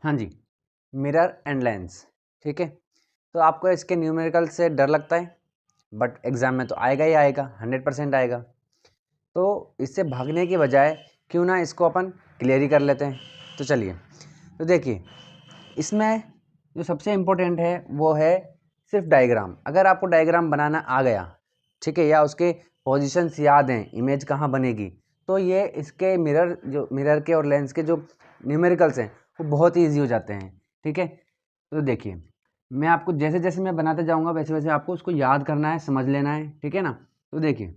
हाँ जी, mirror and lens. ठीक है, तो आपको इसके न्यूमेरिकल से डर लगता है, बट एग्ज़ाम में तो आएगा ही आएगा, 100% आएगा। तो इससे भागने की बजाय क्यों ना इसको अपन क्लियर ही कर लेते हैं। तो चलिए, तो देखिए, इसमें जो सबसे इम्पोर्टेंट है वो है सिर्फ डायग्राम। अगर आपको डायग्राम बनाना आ गया, ठीक है, या उसके पोजीशंस याद हैं, इमेज कहाँ बनेगी, तो ये इसके मिरर के और लेंस के जो न्यूमेरिकल्स हैं वो बहुत ही ईजी हो जाते हैं। ठीक है, तो देखिए, मैं आपको जैसे जैसे मैं बनाते जाऊँगा वैसे वैसे आपको उसको याद करना है, समझ लेना है। ठीक है ना। तो देखिए,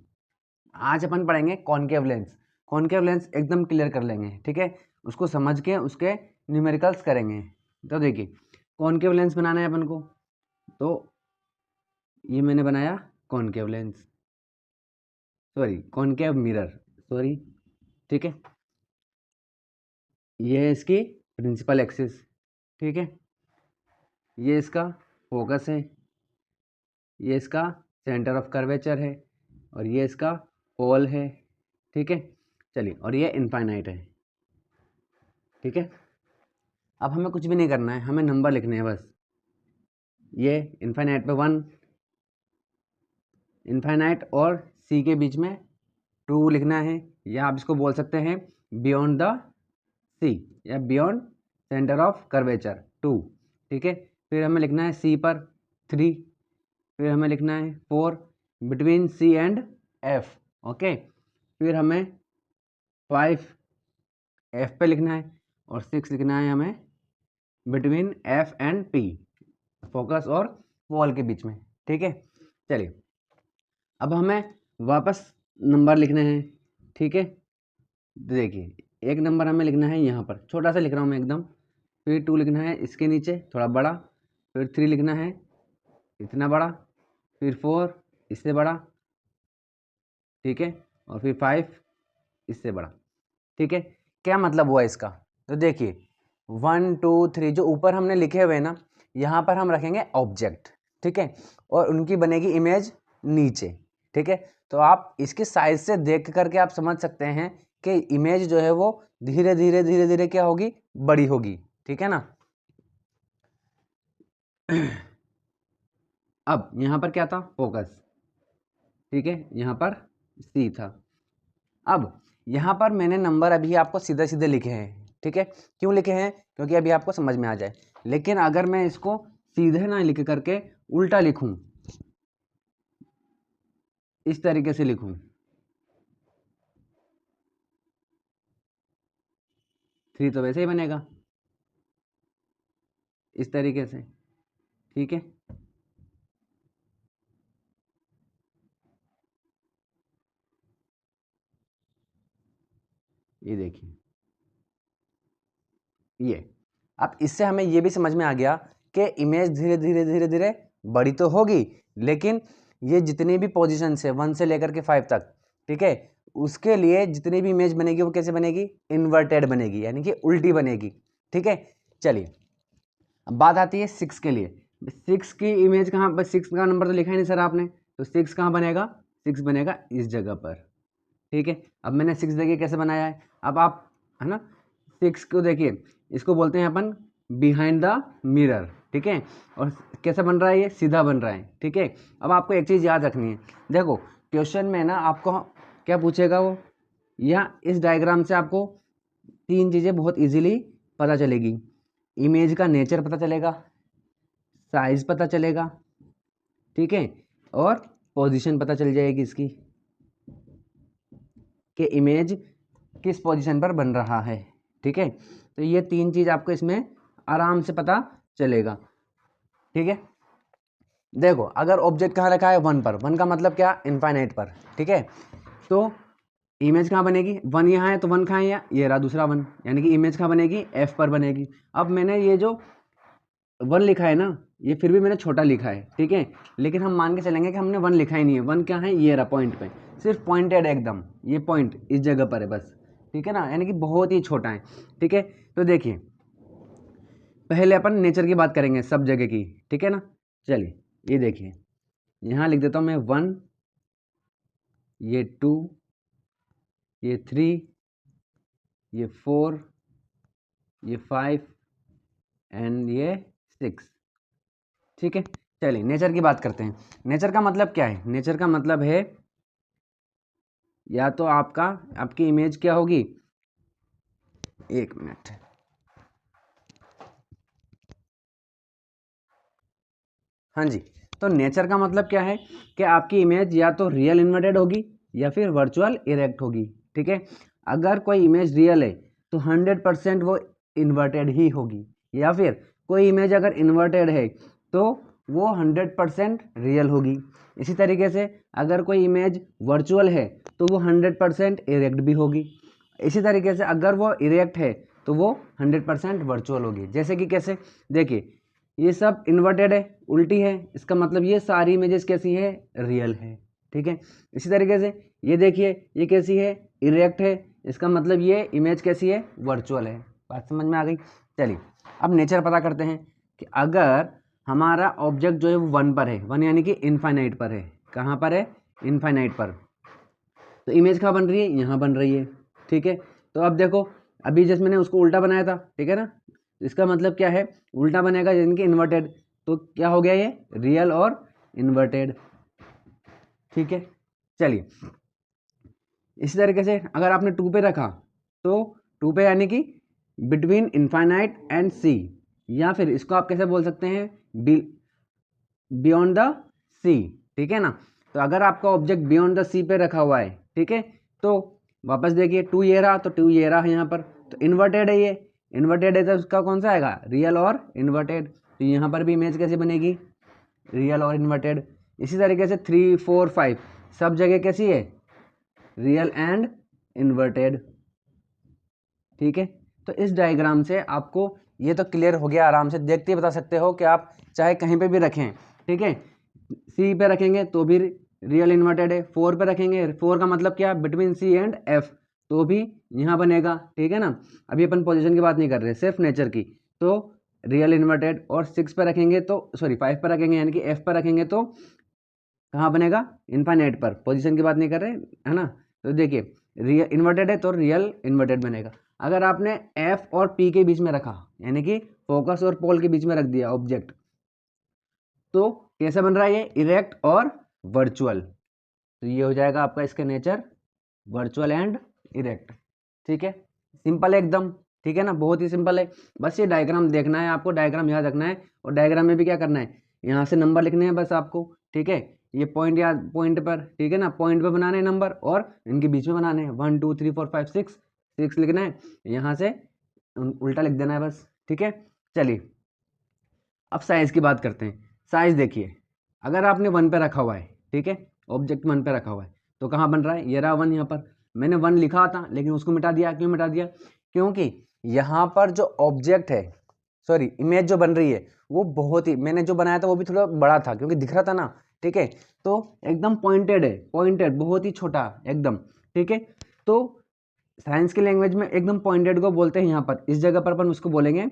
आज अपन पढ़ेंगे कॉनकेव लेंस। कॉनकेव लेंस एकदम क्लियर कर लेंगे। ठीक है, उसको समझ के उसके न्यूमेरिकल्स करेंगे। तो देखिए, कॉनकेव लेंस बनाना है अपन को, तो ये मैंने बनाया concave lens, sorry concave mirror, sorry. ठीक है, ये है इसकी प्रिंसिपल एक्सिस। ठीक है, ये इसका फोकस है, ये इसका सेंटर ऑफ कर्वेचर है, और ये इसका पोल है। ठीक है, चलिए, और ये इनफाइनाइट है। ठीक है, अब हमें कुछ भी नहीं करना है, हमें नंबर लिखने हैं बस। ये इनफाइनाइट पे 1, इनफाइनाइट और सी के बीच में 2 लिखना है, या आप इसको बोल सकते हैं बियॉन्ड द सी, या बियॉन्ड सेंटर ऑफ कर्वेचर 2। ठीक है, फिर हमें लिखना है सी पर 3, फिर हमें लिखना है 4 between C and F. Okay, फिर हमें 5 एफ पे लिखना है, और 6 लिखना है हमें between F and P, focus और वॉल के बीच में। ठीक है, चलिए, अब हमें वापस नंबर लिखने हैं। ठीक है, देखिए, एक नंबर हमें लिखना है यहाँ पर, छोटा सा लिख रहा हूँ मैं एकदम, फिर 2 लिखना है इसके नीचे थोड़ा बड़ा, फिर 3 लिखना है इतना बड़ा, फिर 4 इससे बड़ा, ठीक है, और फिर 5 इससे बड़ा। ठीक है, क्या मतलब हुआ इसका। तो देखिए, 1 2 3 जो ऊपर हमने लिखे हुए ना, यहाँ पर हम रखेंगे ऑब्जेक्ट। ठीक है, और उनकी बनेगी इमेज नीचे। ठीक है, तो आप इसके साइज से देख करके आप समझ सकते हैं कि इमेज जो है वो धीरे धीरे धीरे धीरे क्या होगी, बड़ी होगी। ठीक है ना। अब यहाँ पर क्या था, फोकस। ठीक है, यहाँ पर सी था। अब यहाँ पर मैंने नंबर अभी आपको सीधे सीधे लिखे हैं। ठीक है, क्यों लिखे हैं, क्योंकि अभी आपको समझ में आ जाए। लेकिन अगर मैं इसको सीधे ना लिख करके उल्टा लिखूं, इस तरीके से लिखूं, 3 तो वैसे ही बनेगा इस तरीके से। ठीक है, ये देखिए, ये अब इससे हमें ये भी समझ में आ गया कि इमेज धीरे धीरे धीरे धीरे बड़ी तो होगी, लेकिन ये जितनी भी पोजीशन है 1 से लेकर के 5 तक, ठीक है, उसके लिए जितनी भी इमेज बनेगी वो कैसे बनेगी, इन्वर्टेड बनेगी, यानी कि उल्टी बनेगी। ठीक है, चलिए, अब बात आती है 6 के लिए। 6 की इमेज कहाँ पर, 6 का नंबर तो लिखा ही नहीं सर आपने, तो 6 कहाँ बनेगा, 6 बनेगा इस जगह पर। ठीक है, अब मैंने 6 देखिए कैसे बनाया है, अब आप, है ना, 6 को देखिए, इसको बोलते हैं अपन बिहाइंड द मिरर। ठीक है, और कैसा बन रहा है, ये सीधा बन रहा है। ठीक है, अब आपको एक चीज़ याद रखनी है, देखो क्वेश्चन में ना आपको क्या पूछेगा वो, या इस डायग्राम से आपको 3 चीज़ें बहुत इजीली पता चलेगी। इमेज का नेचर पता चलेगा, साइज पता चलेगा, ठीक है, और पोजीशन पता चल जाएगी इसकी, कि इमेज किस पोजीशन पर बन रहा है। ठीक है, तो ये 3 चीज़ आपको इसमें आराम से पता चलेगा। ठीक है, देखो अगर ऑब्जेक्ट कहाँ रखा है, 1 पर, 1 का मतलब क्या, इनफाइनाइट पर। ठीक है, तो इमेज कहाँ बनेगी, 1 यहाँ है तो 1 कहाँ है, ये रहा दूसरा 1, यानी कि इमेज कहाँ बनेगी, एफ पर बनेगी। अब मैंने ये जो 1 लिखा है ना, ये फिर भी मैंने छोटा लिखा है। ठीक है, लेकिन हम मान के चलेंगे कि हमने 1 लिखा ही नहीं है। 1 क्या है, ये रहा पॉइंट पे, सिर्फ पॉइंटेड है एकदम, ये पॉइंट इस जगह पर है बस। ठीक है ना, यानी कि बहुत ही छोटा है। ठीक है, तो देखिए, पहले अपन नेचर की बात करेंगे सब जगह की। ठीक है ना, चलिए, ये देखिए, यहाँ लिख देता हूँ मैं 1, ये 2, ये 3, ये 4, ये 5, एंड ये 6। ठीक है, चलिए नेचर की बात करते हैं। नेचर का मतलब क्या है? नेचर का मतलब है या तो आपकी इमेज क्या होगी, एक मिनट, हाँ जी, तो नेचर का मतलब क्या है कि आपकी इमेज या तो रियल इन्वर्टेड होगी या फिर वर्चुअल इरेक्ट होगी। ठीक है, अगर कोई इमेज रियल है तो 100% वो इन्वर्टेड ही होगी, या फिर कोई इमेज अगर इन्वर्टेड है तो वो 100% रियल होगी। इसी तरीके से अगर कोई इमेज वर्चुअल है तो वो 100% इरेक्ट भी होगी। इसी तरीके से अगर वो इरेक्ट है तो वो 100% वर्चुअल होगी। जैसे कि कैसे, देखिए ये सब इन्वर्टेड है, उल्टी है, इसका मतलब ये सारी इमेजेस कैसी है, रियल है। ठीक है, इसी तरीके से ये देखिए ये कैसी है, इरेक्ट है, इसका मतलब ये इमेज कैसी है, वर्चुअल है। बात समझ में आ गई। चलिए अब नेचर पता करते हैं कि अगर हमारा ऑब्जेक्ट जो है वो 1 पर है, 1 यानी कि इनफाइनाइट पर है। कहाँ पर है, इनफाइनाइट पर, तो इमेज कहाँ बन रही है, यहाँ बन रही है। ठीक है, तो अब देखो अभी जैसे मैंने उसको उल्टा बनाया था, ठीक है ना, इसका मतलब क्या है, उल्टा बनेगा यानी कि इन्वर्टेड, तो क्या हो गया ये, रियल और इन्वर्टेड। ठीक है, चलिए इसी तरीके से अगर आपने 2 पे रखा तो 2 पे यानी कि बिटवीन इनफाइनाइट एंड सी, या फिर इसको आप कैसे बोल सकते हैं, बियॉन्ड द सी। ठीक है ना, तो अगर आपका ऑब्जेक्ट बियॉन्ड द सी पे रखा हुआ है, ठीक है, तो वापस देखिए 2 ये रहा, तो 2 ये रहा यहाँ पर, तो इन्वर्टेड है, ये इन्वर्टेड है तो उसका कौन सा आएगा, रियल और इन्वर्टेड। तो यहाँ पर भी इमेज कैसे बनेगी, रियल और इन्वर्टेड। इसी तरीके से 3 4 5 सब जगह कैसी है, रियल एंड इन्वर्टेड। ठीक है, तो इस डायग्राम से आपको ये तो क्लियर हो गया, आराम से देखते ही बता सकते हो कि आप चाहे कहीं पे भी रखें। ठीक है, सी पे रखेंगे तो भी रियल इन्वर्टेड है, 4 पे रखेंगे, 4 का मतलब क्या, बिटवीन सी एंड एफ, तो भी यहाँ बनेगा। ठीक है ना, अभी अपन पोजीशन की बात नहीं कर रहे, सिर्फ नेचर की, तो रियल इन्वर्टेड। और 6 पे रखेंगे तो सॉरी 5 पे रखेंगे यानी कि एफ पर रखेंगे तो कहाँ बनेगा, इनफाइनाइट पर, पोजीशन की बात नहीं कर रहे, है ना। तो देखिए रियल इन्वर्टेड है तो रियल इन्वर्टेड बनेगा। अगर आपने एफ और पी के बीच में रखा, यानी कि फोकस और पोल के बीच में रख दिया ऑब्जेक्ट, तो कैसे बन रहा है ये, इरेक्ट और वर्चुअल। तो ये हो जाएगा आपका इसका नेचर, वर्चुअल एंड इरेक्ट। ठीक है, सिंपल है एकदम। ठीक है ना, बहुत ही सिंपल है। बस ये डायग्राम देखना है आपको, डायग्राम याद रखना है, और डायग्राम में भी क्या करना है, यहाँ से नंबर लिखने हैं बस आपको। ठीक है, ये पॉइंट या पॉइंट पर, ठीक है ना, पॉइंट पर बनाने हैं नंबर, और इनके बीच में बनाने हैं 1 2 3 4 5 6 6 लिखना है, यहाँ से उल्टा लिख देना है बस। ठीक है, चलिए अब साइज़ की बात करते हैं। साइज़ देखिए, अगर आपने 1 पे रखा हुआ है, ठीक है, ऑब्जेक्ट 1 पे रखा हुआ है, तो कहाँ बन रहा है, ये रहा 1 यहाँ पर। मैंने 1 लिखा था लेकिन उसको मिटा दिया, क्यों मिटा दिया, क्योंकि यहाँ पर जो ऑब्जेक्ट है, सॉरी इमेज जो बन रही है, वो बहुत ही, मैंने जो बनाया था वो भी थोड़ा बड़ा था क्योंकि दिख रहा था ना। ठीक है, तो एकदम पॉइंटेड है, पॉइंटेड बहुत ही छोटा एकदम। ठीक है, तो साइंस की लैंग्वेज में एकदम पॉइंटेड को बोलते हैं यहाँ पर, इस जगह पर अपन उसको बोलेंगे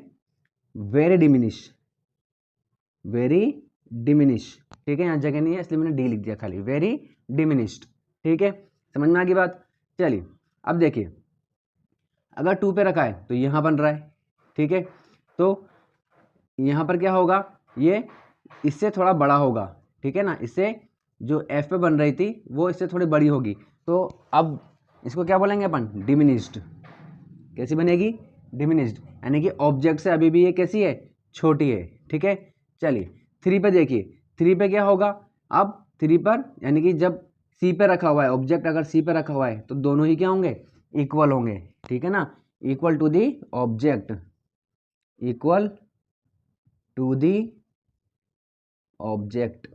वेरी डिमिनिश, वेरी डिमिनिश। ठीक है, यहाँ जगह नहीं है इसलिए मैंने डी लिख दिया खाली, वेरी डिमिनिश्ड। ठीक है, समझ में आ गई बात। चलिए अब देखिए, अगर 2 पे रखा है तो यहाँ बन रहा है। ठीक है, तो यहाँ पर क्या होगा, ये इससे थोड़ा बड़ा होगा। ठीक है ना, इससे जो एफ पे बन रही थी वो इससे थोड़ी बड़ी होगी, तो अब इसको क्या बोलेंगे अपन, डिमिनिश्ड। कैसी बनेगी, डिमिनिश्ड, यानी कि ऑब्जेक्ट से अभी भी ये कैसी है, छोटी है। ठीक है, चलिए 3 पे देखिए, 3 पे क्या होगा, अब 3 पर यानी कि जब सी पे रखा हुआ है ऑब्जेक्ट, अगर सी पे रखा हुआ है तो दोनों ही क्या होंगे, इक्वल होंगे। ठीक है ना, equal to the object, equal to the object.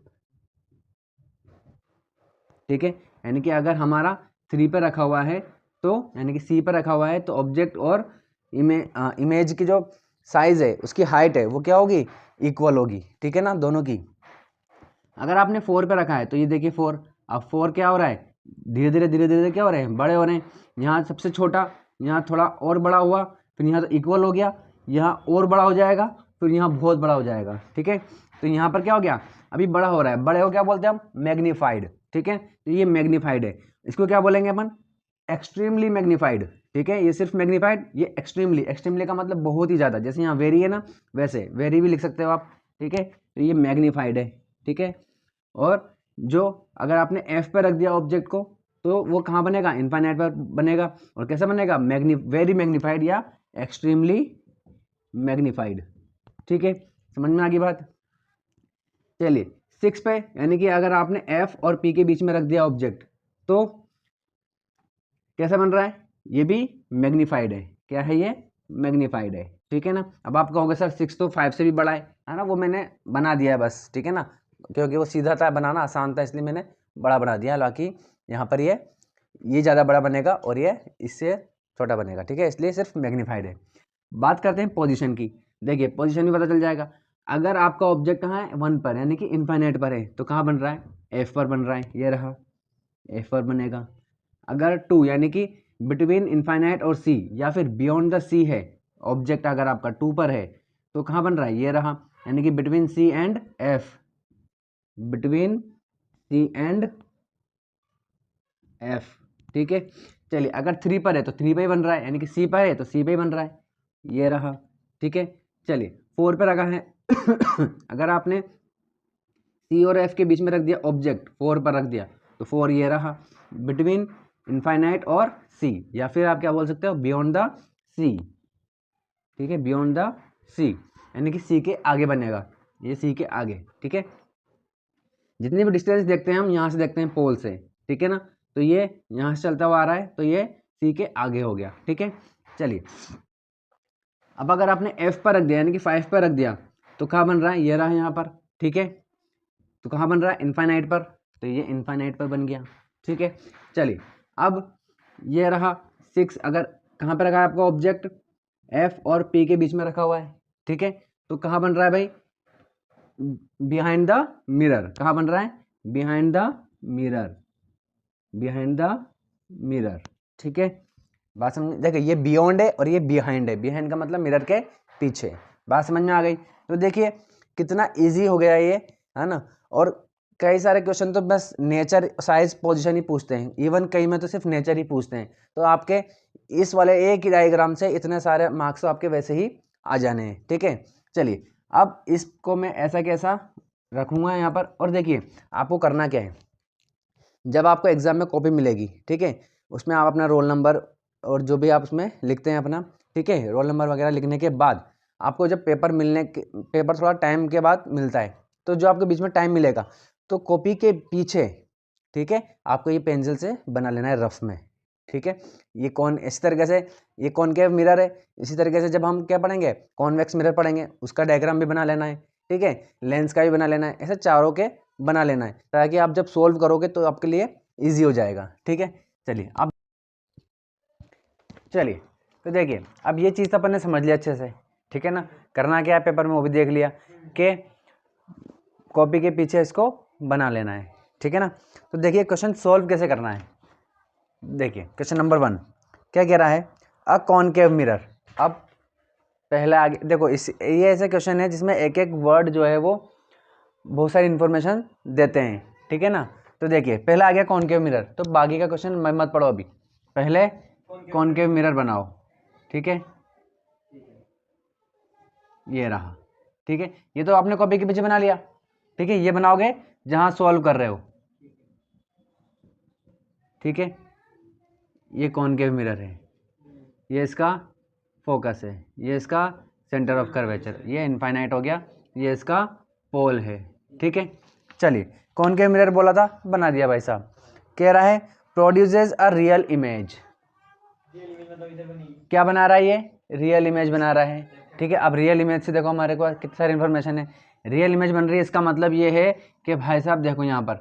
ठीक है, यानी कि अगर हमारा 3 पे रखा हुआ है तो यानी कि सी पे रखा हुआ है तो ऑब्जेक्ट और इमेज की जो साइज है, उसकी हाइट है, वो क्या होगी, इक्वल होगी। ठीक है ना, दोनों की। अगर आपने 4 पे रखा है तो ये देखिए 4, अब 4 क्या हो रहा है, धीरे धीरे क्या हो रहे हैं, बड़े हो रहे हैं। यहाँ सबसे छोटा, यहाँ थोड़ा और बड़ा हुआ, फिर यहाँ तो इक्वल हो गया, यहाँ और बड़ा हो जाएगा, फिर यहाँ बहुत बड़ा हो जाएगा। ठीक है, तो यहाँ पर क्या हो गया, अभी बड़ा हो रहा है, बड़े हो क्या बोलते हैं हम, मैग्नीफाइड। ठीक है, तो ये मैग्नीफाइड है, इसको क्या बोलेंगे अपन, एक्सट्रीमली मैग्नीफाइड। ठीक है, ये सिर्फ मैग्नीफाइड, ये एक्सट्रीमली, एक्सट्रीमली का मतलब बहुत ही ज़्यादा, जैसे यहाँ वेरी है ना, वैसे वेरी भी लिख सकते हो आप। ठीक है, तो ये मैग्नीफाइड है। ठीक है, और जो अगर आपने एफ पर रख दिया ऑब्जेक्ट को तो वो कहाँ बनेगा, इनफाइनाइट पर बनेगा। और कैसे बनेगा, वेरी मैग्नीफाइड या एक्सट्रीमली मैग्नीफाइड। ठीक है, समझ में आ गई बात। चलिए 6 पे, यानी कि अगर आपने एफ और पी के बीच में रख दिया ऑब्जेक्ट तो कैसा बन रहा है, ये भी मैग्नीफाइड है। क्या है ये, मैग्नीफाइड है। ठीक है ना, अब आप कहोगे सर 6 तो 5 से भी बड़ा है ना, वो मैंने बना दिया है बस। ठीक है ना, क्योंकि वो सीधा था, बनाना आसान था, इसलिए मैंने बड़ा बना दिया। हालांकि यहाँ पर ये ज़्यादा बड़ा बनेगा और ये इससे छोटा बनेगा। ठीक है, इसलिए सिर्फ मैग्नीफाइड है। बात करते हैं पोजीशन की। देखिए पोजीशन भी पता चल जाएगा। अगर आपका ऑब्जेक्ट कहाँ है, 1 पर, यानी कि इनफाइनाइट पर है, तो कहाँ बन रहा है, एफ पर बन रहा है, ये रहा, एफ पर बनेगा। अगर 2 यानी कि बिटवीन इनफाइनाइट और सी या फिर बियॉन्ड द सी है, ऑब्जेक्ट अगर आपका 2 पर है तो कहाँ बन रहा है, ये रहा, यानी कि between C and F, between C and F. ठीक है, चलिए अगर 3 पर है तो 3 पे ही बन रहा है, यानी कि सी पर है तो सी पे ही बन रहा है, ये रहा। ठीक है, चलिए 4 पर रखा है अगर आपने सी और एफ के बीच में रख दिया ऑब्जेक्ट, 4 पर रख दिया तो 4 ये रहा, बिटवीन इनफाइनाइट और सी, या फिर आप क्या बोल सकते हो, बियॉन्ड द सी। ठीक है, बियॉन्ड द सी, यानी कि सी के आगे बनेगा, ये सी के आगे। ठीक है, जितनी भी डिस्टेंस देखते हैं हम यहाँ से देखते हैं पोल से। ठीक है ना, तो ये यहाँ से चलता हुआ आ रहा है तो ये सी के आगे हो गया। ठीक है, चलिए अब अगर आपने एफ पर रख दिया, यानी कि 5 पर रख दिया, तो कहाँ बन रहा है, ये रहा यहाँ पर। ठीक है, तो कहाँ बन रहा है, इनफाइनाइट पर, तो ये इनफाइनाइट पर बन गया। ठीक है, चलिए अब ये रहा 6, अगर कहाँ पर रखा है आपका ऑब्जेक्ट, एफ और पी के बीच में रखा हुआ है। ठीक है, तो कहाँ बन रहा है भाई, बिहाइंड द मिरर, कहाँ बन रहा है, behind the mirror, behind the mirror. ठीक है, बात समझ, देखिए ये बियॉन्ड है और ये बिहाइंड है, बिहाइंड का मतलब मिरर के पीछे। बात समझ में आ गई। तो देखिए कितना इजी हो गया ये, है ना। और कई सारे क्वेश्चन तो बस नेचर, साइज, पोजीशन ही पूछते हैं, इवन कई में तो सिर्फ नेचर ही पूछते हैं। तो आपके इस वाले एक ही डायग्राम से इतने सारे मार्क्स तो आपके वैसे ही आ जाने हैं। ठीक है, चलिए अब इसको मैं ऐसा कैसा रखूँगा यहाँ पर। और देखिए आपको करना क्या है, जब आपको एग्जाम में कॉपी मिलेगी, ठीक है, उसमें आप अपना रोल नंबर और जो भी आप उसमें लिखते हैं अपना, ठीक है, रोल नंबर वगैरह लिखने के बाद आपको जब पेपर थोड़ा टाइम के बाद मिलता है, तो जो आपके बीच में टाइम मिलेगा तो कॉपी के पीछे, ठीक है, आपको ये पेंसिल से बना लेना है रफ में। ठीक है, ये कौन इस तरीके से, ये कॉनकेव मिरर है, इसी तरीके से जब हम क्या पढ़ेंगे, कॉन्वेक्स मिरर पढ़ेंगे, उसका डायग्राम भी बना लेना है। ठीक है, लेंस का भी बना लेना है, ऐसे चारों के बना लेना है, ताकि आप जब सोल्व करोगे तो आपके लिए ईजी हो जाएगा। ठीक है, चलिए अब चलिए तो देखिए अब ये चीज़ तो अपन ने समझ लिया अच्छे से। ठीक है ना, करना क्या है पेपर में वो भी देख लिया कि कॉपी के पीछे इसको बना लेना है। ठीक है ना, तो देखिए क्वेश्चन सोल्व कैसे करना है। देखिए क्वेश्चन नंबर 1 क्या कह रहा है, अ कॉनकेव मिरर। अब पहले आगे देखो, ये ऐसे क्वेश्चन है जिसमें एक एक वर्ड जो है वो बहुत सारी इन्फॉर्मेशन देते हैं। ठीक है ना, तो देखिए पहला आ गया कॉनकेव मिरर, तो बाकी का क्वेश्चन मत पढ़ो अभी, पहले कॉनकेव मिरर बनाओ। ठीक है, ये रहा। ठीक है, ये तो आपने कॉपी के पीछे बना लिया। ठीक है, ये बनाओगे जहां सॉल्व कर रहे हो। ठीक है, ये कॉनकेव मिरर है, ये इसका फोकस है, ये इसका सेंटर ऑफ कर्वेचर, ये इनफाइनाइट हो गया, ये इसका पोल है। ठीक है, चलिए कॉनकेव मिरर बोला था, बना दिया भाई साहब। कह रहा है प्रोड्यूसेस अ रियल इमेज, क्या बना रहा है ये, रियल इमेज बना रहा है। ठीक है, अब रियल इमेज से देखो हमारे पास कितनी सारी इन्फॉर्मेशन है, रियल इमेज बन रही है, इसका मतलब ये है कि भाई साहब देखो यहाँ पर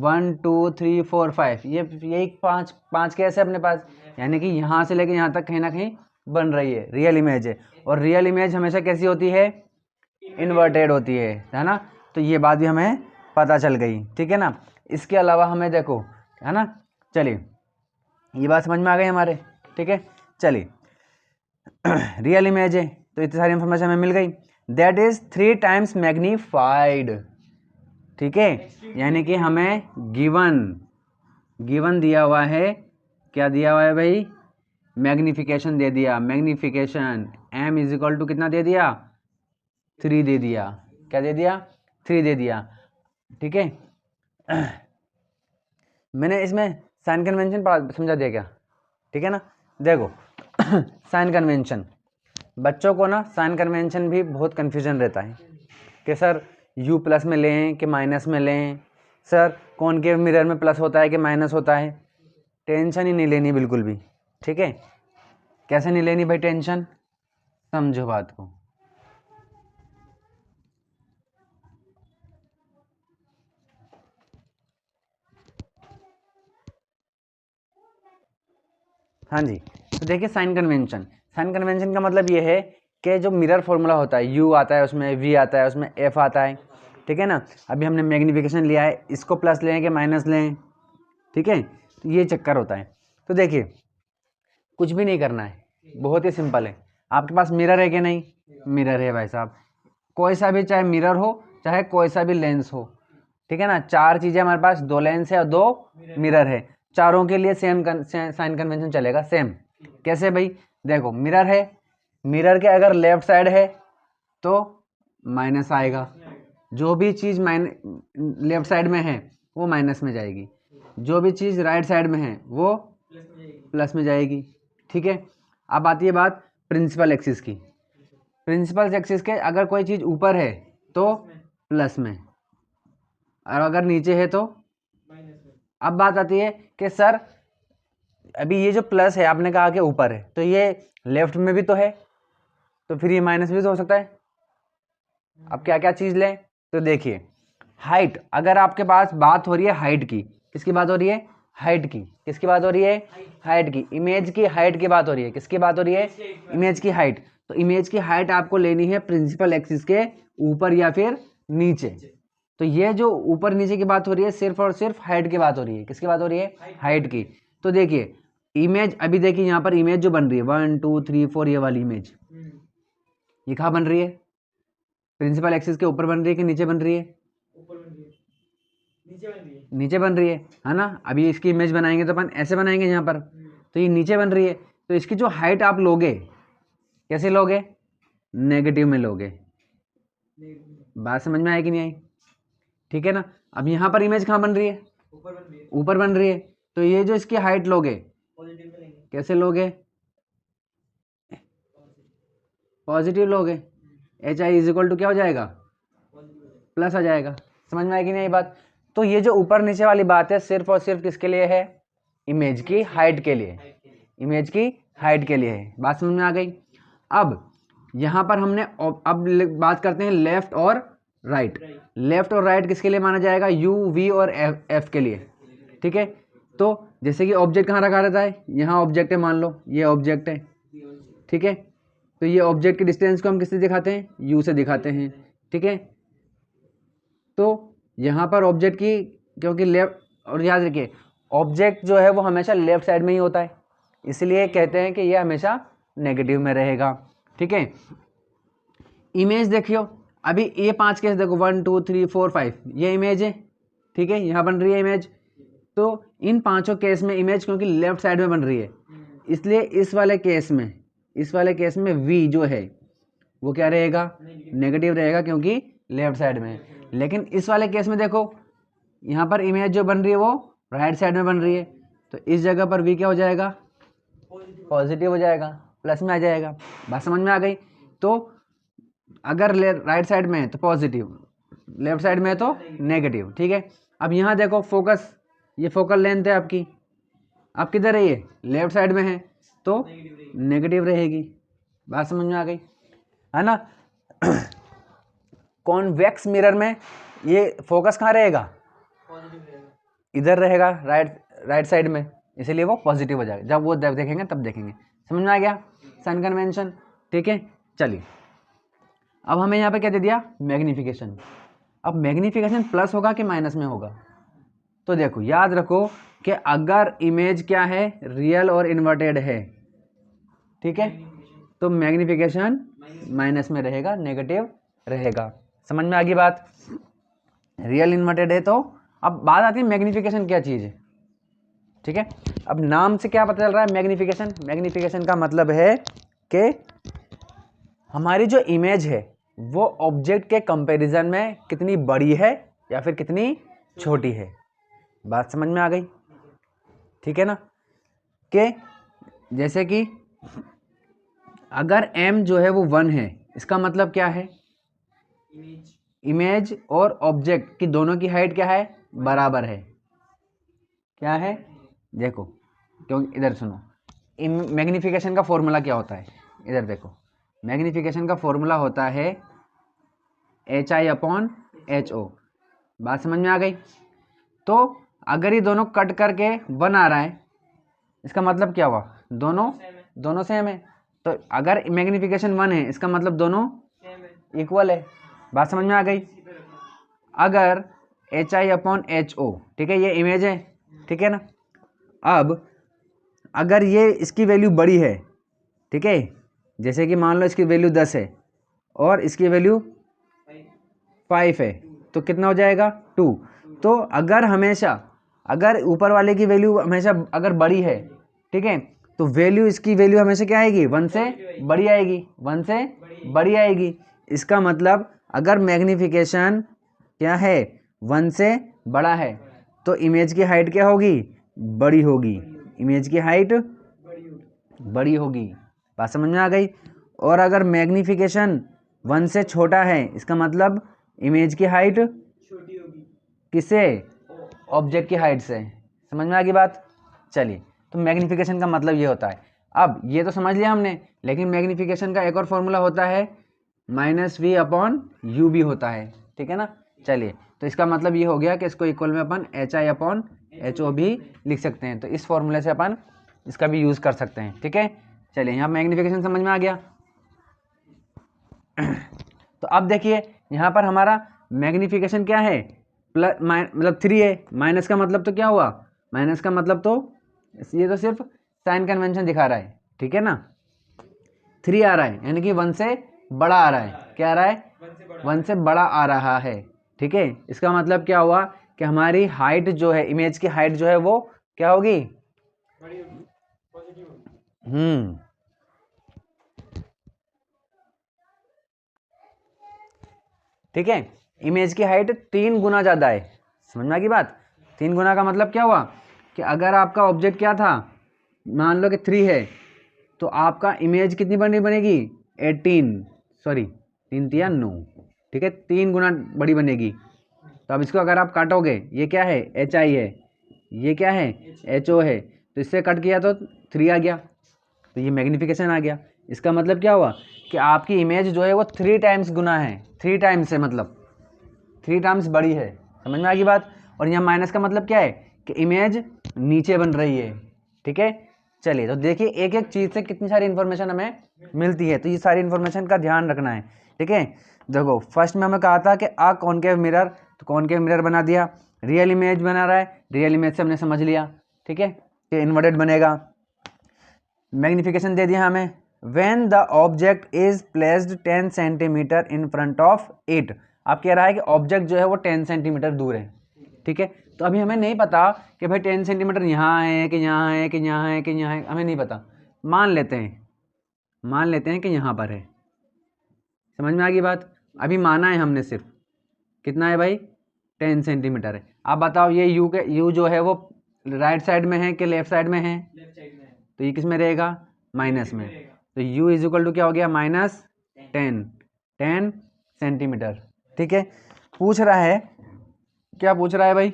1 2 3 4 5, ये यही पाँच केस है अपने पास, यानी कि यहाँ से लेके यहाँ तक कहीं ना कहीं बन रही है, रियल इमेज है। और रियल इमेज हमेशा कैसी होती है, इन्वर्टेड होती है ना, तो ये बात भी हमें पता चल गई। ठीक है ना, इसके अलावा हमें देखो, है ना, चलिए ये बात समझ में आ गई हमारे। ठीक है, चलिए रियल इमेज है तो इतनी सारी इन्फॉर्मेशन हमें मिल गई, दैट इज 3 टाइम्स मैग्नीफाइड। ठीक है, यानी कि हमें गिवन दिया हुआ है, क्या दिया हुआ है भाई, मैग्निफिकेशन दे दिया, magnification m is equal to कितना दे दिया, 3 दे दिया, क्या दे दिया, 3 दे दिया, ठीक है। मैंने इसमें साइन कन्वेंशन समझा दिया क्या, ठीक है ना। देखो साइन कन्वेंशन, बच्चों को ना साइन कन्वेंशन भी बहुत कन्फ्यूजन रहता है कि सर u प्लस में लें कि माइनस में लें, सर कॉनकेव मिरर में प्लस होता है कि माइनस होता है। टेंशन ही नहीं लेनी बिल्कुल भी, ठीक है। कैसे नहीं लेनी भाई टेंशन, समझो बात को। हाँ जी, तो देखिए साइन कन्वेंशन, साइन कन्वेंशन का मतलब ये है कि जो मिरर फॉर्मूला होता है, u आता है उसमें, v आता है उसमें, f आता है, ठीक है ना। अभी हमने मैग्निफिकेशन लिया है, इसको प्लस लें कि माइनस लें, ठीक है, तो ये चक्कर होता है। तो देखिए कुछ भी नहीं करना है, बहुत ही सिंपल है। आपके पास मिरर है कि नहीं, मिरर है भाई साहब, कोई सा भी, चाहे मिरर हो चाहे कोई सा भी लेंस हो, ठीक है ना। 4 चीज़ें हमारे पास, 2 लेंस है और 2 मिरर है, चारों के लिए सेम साइन कन्वेंशन चलेगा, सेम। कैसे भाई, देखो मिरर है, मिरर के अगर लेफ्ट साइड है तो माइनस आएगा, जो भी चीज़ लेफ्ट साइड में है वो माइनस में जाएगी, जो भी चीज़ राइट साइड में है वो प्लस में जाएगी, ठीक है। अब आती है बात प्रिंसिपल एक्सिस की। प्रिंसिपल एक्सिस के अगर कोई चीज़ ऊपर है तो प्लस में, और अगर नीचे है तो माइनस में। अब बात आती है कि सर अभी ये जो प्लस है आपने कहा कि ऊपर है, तो ये लेफ्ट में भी तो है, तो फिर ये माइनस भी तो हो सकता है। अब क्या क्या चीज़ लें, तो देखिए हाइट, अगर आपके पास बात हो रही है हाइट की, किसकी बात हो रही है, हाइट की, किसकी बात हो रही है, हाइट की, इमेज की हाइट की बात हो रही है, किसकी बात हो रही है, इमेज की हाइट। तो इमेज की हाइट आपको लेनी है प्रिंसिपल एक्सिस के ऊपर या फिर नीचे। तो ये जो ऊपर नीचे की बात हो रही है सिर्फ और सिर्फ हाइट की बात हो रही है, किसकी बात हो रही है, हाइट की। तो देखिए इमेज, अभी देखिए यहाँ पर इमेज जो बन रही है 1 2 3 4, ये वाली इमेज, ये कहाँ बन रही है, प्रिंसिपल एक्सिस के ऊपर बन रही है कि नीचे बन रही है, ऊपर बन रही है, नीचे बन रही है, नीचे बन रही है ना। अभी इसकी इमेज बनाएंगे तो अपन ऐसे बनाएंगे यहाँ पर, तो ये नीचे बन रही है, तो इसकी जो हाइट आप लोगे, कैसे लोगे, नेगेटिव में लोगे। बात समझ में आई कि नहीं आई, ठीक है ना। अब यहाँ पर इमेज कहाँ बन रही है, ऊपर बन रही है, ऊपर बन रही है, तो ये जो इसकी हाइट लोगे, पॉजिटिव में लेंगे, कैसे लोगे, पॉजिटिव लोगे। H I is equal to क्या हो जाएगा, प्लस आ जाएगा। समझ में आई कि नहीं ये बात। तो ये जो ऊपर नीचे वाली बात है सिर्फ और सिर्फ किसके लिए है, इमेज की हाइट के लिए, इमेज की हाइट के लिए है। बात समझ में आ गई। अब यहाँ पर हमने अब बात करते हैं लेफ्ट और राइट। लेफ्ट और राइट किसके लिए माना जाएगा, यू वी और एफ के लिए, ठीक है। तो जैसे कि ऑब्जेक्ट कहाँ रखा रहता है, यहाँ ऑब्जेक्ट है, मान लो ये ऑब्जेक्ट है, ठीक है। तो ये ऑब्जेक्ट के डिस्टेंस को हम किससे दिखाते हैं, यू से दिखाते हैं, ठीक है। तो यहाँ पर ऑब्जेक्ट की, क्योंकि लेफ्ट, और याद रखिए ऑब्जेक्ट जो है वो हमेशा लेफ्ट साइड में ही होता है, इसलिए कहते हैं कि ये हमेशा नेगेटिव में रहेगा, ठीक है। इमेज देखियो, अभी ये 5 केस देखो 1 2 3 4 5, ये इमेज है, ठीक है, यहाँ बन रही है इमेज। तो इन 5 केस में इमेज क्योंकि लेफ्ट साइड में बन रही है, इसलिए इस वाले केस में वी जो है वो क्या रहेगा, नेगेटिव रहेगा, क्योंकि लेफ्ट साइड में है। लेकिन इस वाले केस में देखो यहाँ पर इमेज जो बन रही है वो राइट साइड में बन रही है, तो इस जगह पर वी क्या हो जाएगा, पॉजिटिव हो जाएगा, प्लस में आ जाएगा। बात समझ में आ गई। तो अगर राइट साइड में है तो पॉजिटिव, लेफ्ट साइड में है तो नेगेटिव, ठीक है। अब यहाँ देखो फोकस, ये फोकल लेंथ है आपकी, आप किधर है, ये लेफ्ट साइड में है तो नेगेटिव रहेगी। बात समझ में आ गई है ना। कॉन्वेक्स मिरर में ये फोकस कहाँ रहेगा, इधर रहेगा, राइट साइड में, इसलिए वो पॉजिटिव हो जाएगा। जब वो देखेंगे तब देखेंगे। समझ में आ गया साइन कन्वेंशन, ठीक है। चलिए अब हमें यहाँ पे क्या दे दिया, मैग्निफिकेशन। अब मैग्निफिकेशन प्लस होगा कि माइनस में होगा, तो देखो याद रखो कि अगर इमेज क्या है, रियल और इन्वर्टेड है, ठीक है, तो मैग्निफिकेशन माइनस में रहेगा, नेगेटिव रहेगा। समझ में आ गई बात। रियल इन्वर्टेड है तो अब बात आती है मैग्निफिकेशन क्या चीज़ है। ठीक है। अब नाम से क्या पता चल रहा है, मैग्नीफिकेशन। मैग्नीफिकेशन का मतलब है कि हमारी जो इमेज है वो ऑब्जेक्ट के कंपैरिजन में कितनी बड़ी है या फिर कितनी छोटी है। बात समझ में आ गई, ठीक है ना। कि जैसे कि अगर m जो है वो 1 है, इसका मतलब क्या है, इमेज और ऑब्जेक्ट की दोनों की हाइट क्या है, बराबर है। क्या है, देखो, क्योंकि इधर सुनो, मैग्नीफिकेशन का फॉर्मूला क्या होता है, इधर देखो, मैग्नीफिकेशन का फॉर्मूला होता है HI/HO। बात समझ में आ गई। तो अगर ये दोनों कट करके 1 आ रहा है, इसका मतलब क्या हुआ, दोनों सेम है। तो अगर मैग्नीफिकेशन 1 है, इसका मतलब दोनों इक्वल है। बात समझ में आ गई। अगर HI/HO, ठीक है, ये इमेज है, ठीक है ना। अब अगर ये इसकी वैल्यू बड़ी है, ठीक है, जैसे कि मान लो इसकी वैल्यू 10 है और इसकी वैल्यू 5 है, तो कितना हो जाएगा, 2। तो अगर ऊपर वाले की वैल्यू हमेशा अगर बड़ी है, ठीक है, तो वैल्यू इसकी वैल्यू हमेशा क्या आएगी, 1 से बड़ी आएगी, 1 से बड़ी आएगी। इसका मतलब अगर मैग्नीफिकेशन क्या है, 1 से बड़ा है, तो इमेज की हाइट क्या होगी, बड़ी होगी। इमेज की हाइट बड़ी होगी। बात समझ में आ गई। और अगर मैग्नीफिकेशन 1 से छोटा है, इसका मतलब इमेज की हाइट छोटी होगी, किससे, ऑब्जेक्ट की हाइट से। समझ में आ गई बात। चलिए, तो मैग्नीफिकेशन का मतलब ये होता है। अब ये तो समझ लिया हमने, लेकिन मैग्नीफिकेशन का एक और फॉर्मूला होता है -v/u भी होता है, ठीक है ना। चलिए, तो इसका मतलब ये हो गया कि इसको इक्वल में अपन HI/HO भी लिख सकते हैं। तो इस फॉर्मूले से अपन इसका भी यूज़ कर सकते हैं, ठीक है। चलिए, यहाँ मैग्नीफिकेशन समझ में आ गया। तो अब देखिए, यहाँ पर हमारा मैग्नीफिकेशन क्या है, प्लस मतलब 3 है। माइनस का मतलब तो क्या हुआ, माइनस का मतलब तो ये तो सिर्फ साइन कन्वेंशन दिखा रहा है, ठीक है ना। 3 आ रहा है, यानी कि 1 से बड़ा आ रहा है। क्या आ रहा है, 1 से बड़ा आ रहा है, ठीक है। इसका मतलब क्या हुआ कि हमारी हाइट जो है, इमेज की हाइट जो है वो क्या होगी, ठीक है। इमेज की हाइट 3 गुना ज़्यादा है। समझ में आ गई बात। 3 गुना का मतलब क्या हुआ कि अगर आपका ऑब्जेक्ट क्या था, मान लो कि 3 है, तो आपका इमेज कितनी बनेगी, 18, सॉरी 3 3 9, ठीक है, 3 गुना बड़ी बनेगी। तो अब इसको अगर आप काटोगे, ये क्या है, HI है, ये क्या है, HO है, तो इससे कट किया तो 3 आ गया, तो ये मैग्नीफिकेशन आ गया। इसका मतलब क्या हुआ कि आपकी इमेज जो है वो 3 टाइम्स गुना है, 3 टाइम्स है, मतलब 3 टाइम्स बड़ी है। समझ में आ गई बात। और यहाँ माइनस का मतलब क्या है कि इमेज नीचे बन रही है, ठीक है। चलिए, तो देखिए, एक एक चीज़ से कितनी सारी इन्फॉर्मेशन हमें मिलती है, तो ये सारी इन्फॉर्मेशन का ध्यान रखना है, ठीक है। देखो, फर्स्ट में हमें कहा था कि कॉनकेव मिरर, तो कॉनकेव मिरर बना दिया। रियल इमेज बना रहा है, रियल इमेज से हमने समझ लिया, ठीक है, कि इन्वर्टेड बनेगा। मैग्नीफिकेशन दे दिया हमें, when the object is placed 10 centimetre in front of it. आप कह रहा है कि ऑब्जेक्ट जो है वो 10 सेंटीमीटर दूर है, ठीक है। तो अभी हमें नहीं पता कि भाई 10 सेंटीमीटर यहाँ है कि यहाँ है कि यहाँ है कि यहाँ है, हमें नहीं पता। मान लेते हैं कि यहाँ पर है। समझ में आ गई बात। अभी माना है हमने, सिर्फ कितना है भाई, 10 सेंटीमीटर है। आप बताओ, ये यू जो है वो राइट साइड में है कि लेफ्ट साइड में है, तो ये किस में रहेगा, माइनस में। तो u इज इक्वल टू क्या हो गया, -10 सेंटीमीटर, ठीक है। पूछ रहा है, क्या पूछ रहा है भाई,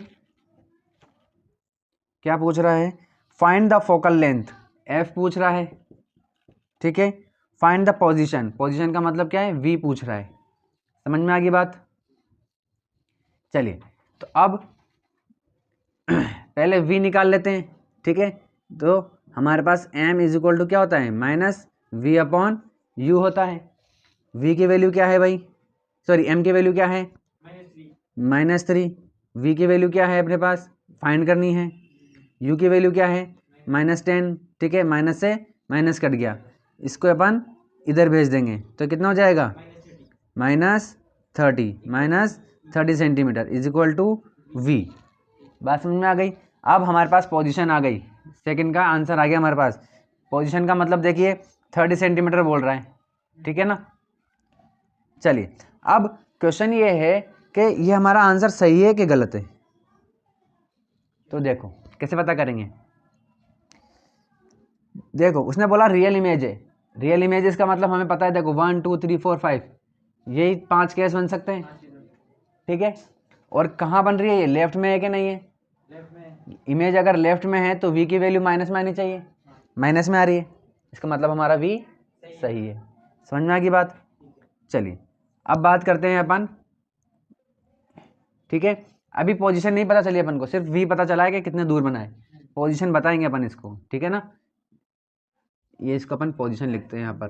क्या पूछ रहा है, find the focal length, f पूछ रहा है, ठीक है। फाइंड द पोजीशन, पोजीशन का मतलब क्या है, v पूछ रहा है। समझ में आ गई बात। चलिए, तो अब पहले v निकाल लेते हैं, ठीक है। तो हमारे पास m इज इक्वल टू क्या होता है, -v/u होता है। v की वैल्यू क्या है भाई, सॉरी m की वैल्यू क्या है, -3। v की वैल्यू क्या है अपने पास, फाइंड करनी है। u की वैल्यू क्या है, -10, ठीक है। माइनस से माइनस कट गया, इसको अपन इधर भेज देंगे, तो कितना हो जाएगा, -30 centimetre is equal to v। बात समझ में आ गई। अब हमारे पास पोजीशन आ गई, सेकंड का आंसर आ गया हमारे पास। पोजीशन का मतलब देखिए 30 सेंटीमीटर बोल रहा है, ठीक है ना। चलिए अब क्वेश्चन ये है कि ये हमारा आंसर सही है कि गलत है। तो देखो कैसे पता करेंगे। देखो उसने बोला रियल इमेज है, रियल इमेज का मतलब हमें पता है, देखो 1 2 3 4 5 यही 5 केस बन सकते हैं, ठीक है। और कहाँ बन रही है ये, लेफ्ट में है कि नहीं है, इमेज अगर लेफ्ट में है तो v की वैल्यू माइनस में आनी चाहिए, माइनस में आ रही है, इसका मतलब हमारा v सही है। समझ में आ गई बात। चलिए अब बात करते हैं अपन, ठीक है। अभी पोजीशन नहीं पता चली अपन को, सिर्फ v पता चला है कि कितने दूर बना है, पोजीशन बताएंगे अपन इसको, ठीक है ना। ये इसको अपन पोजीशन लिखते हैं यहाँ पर,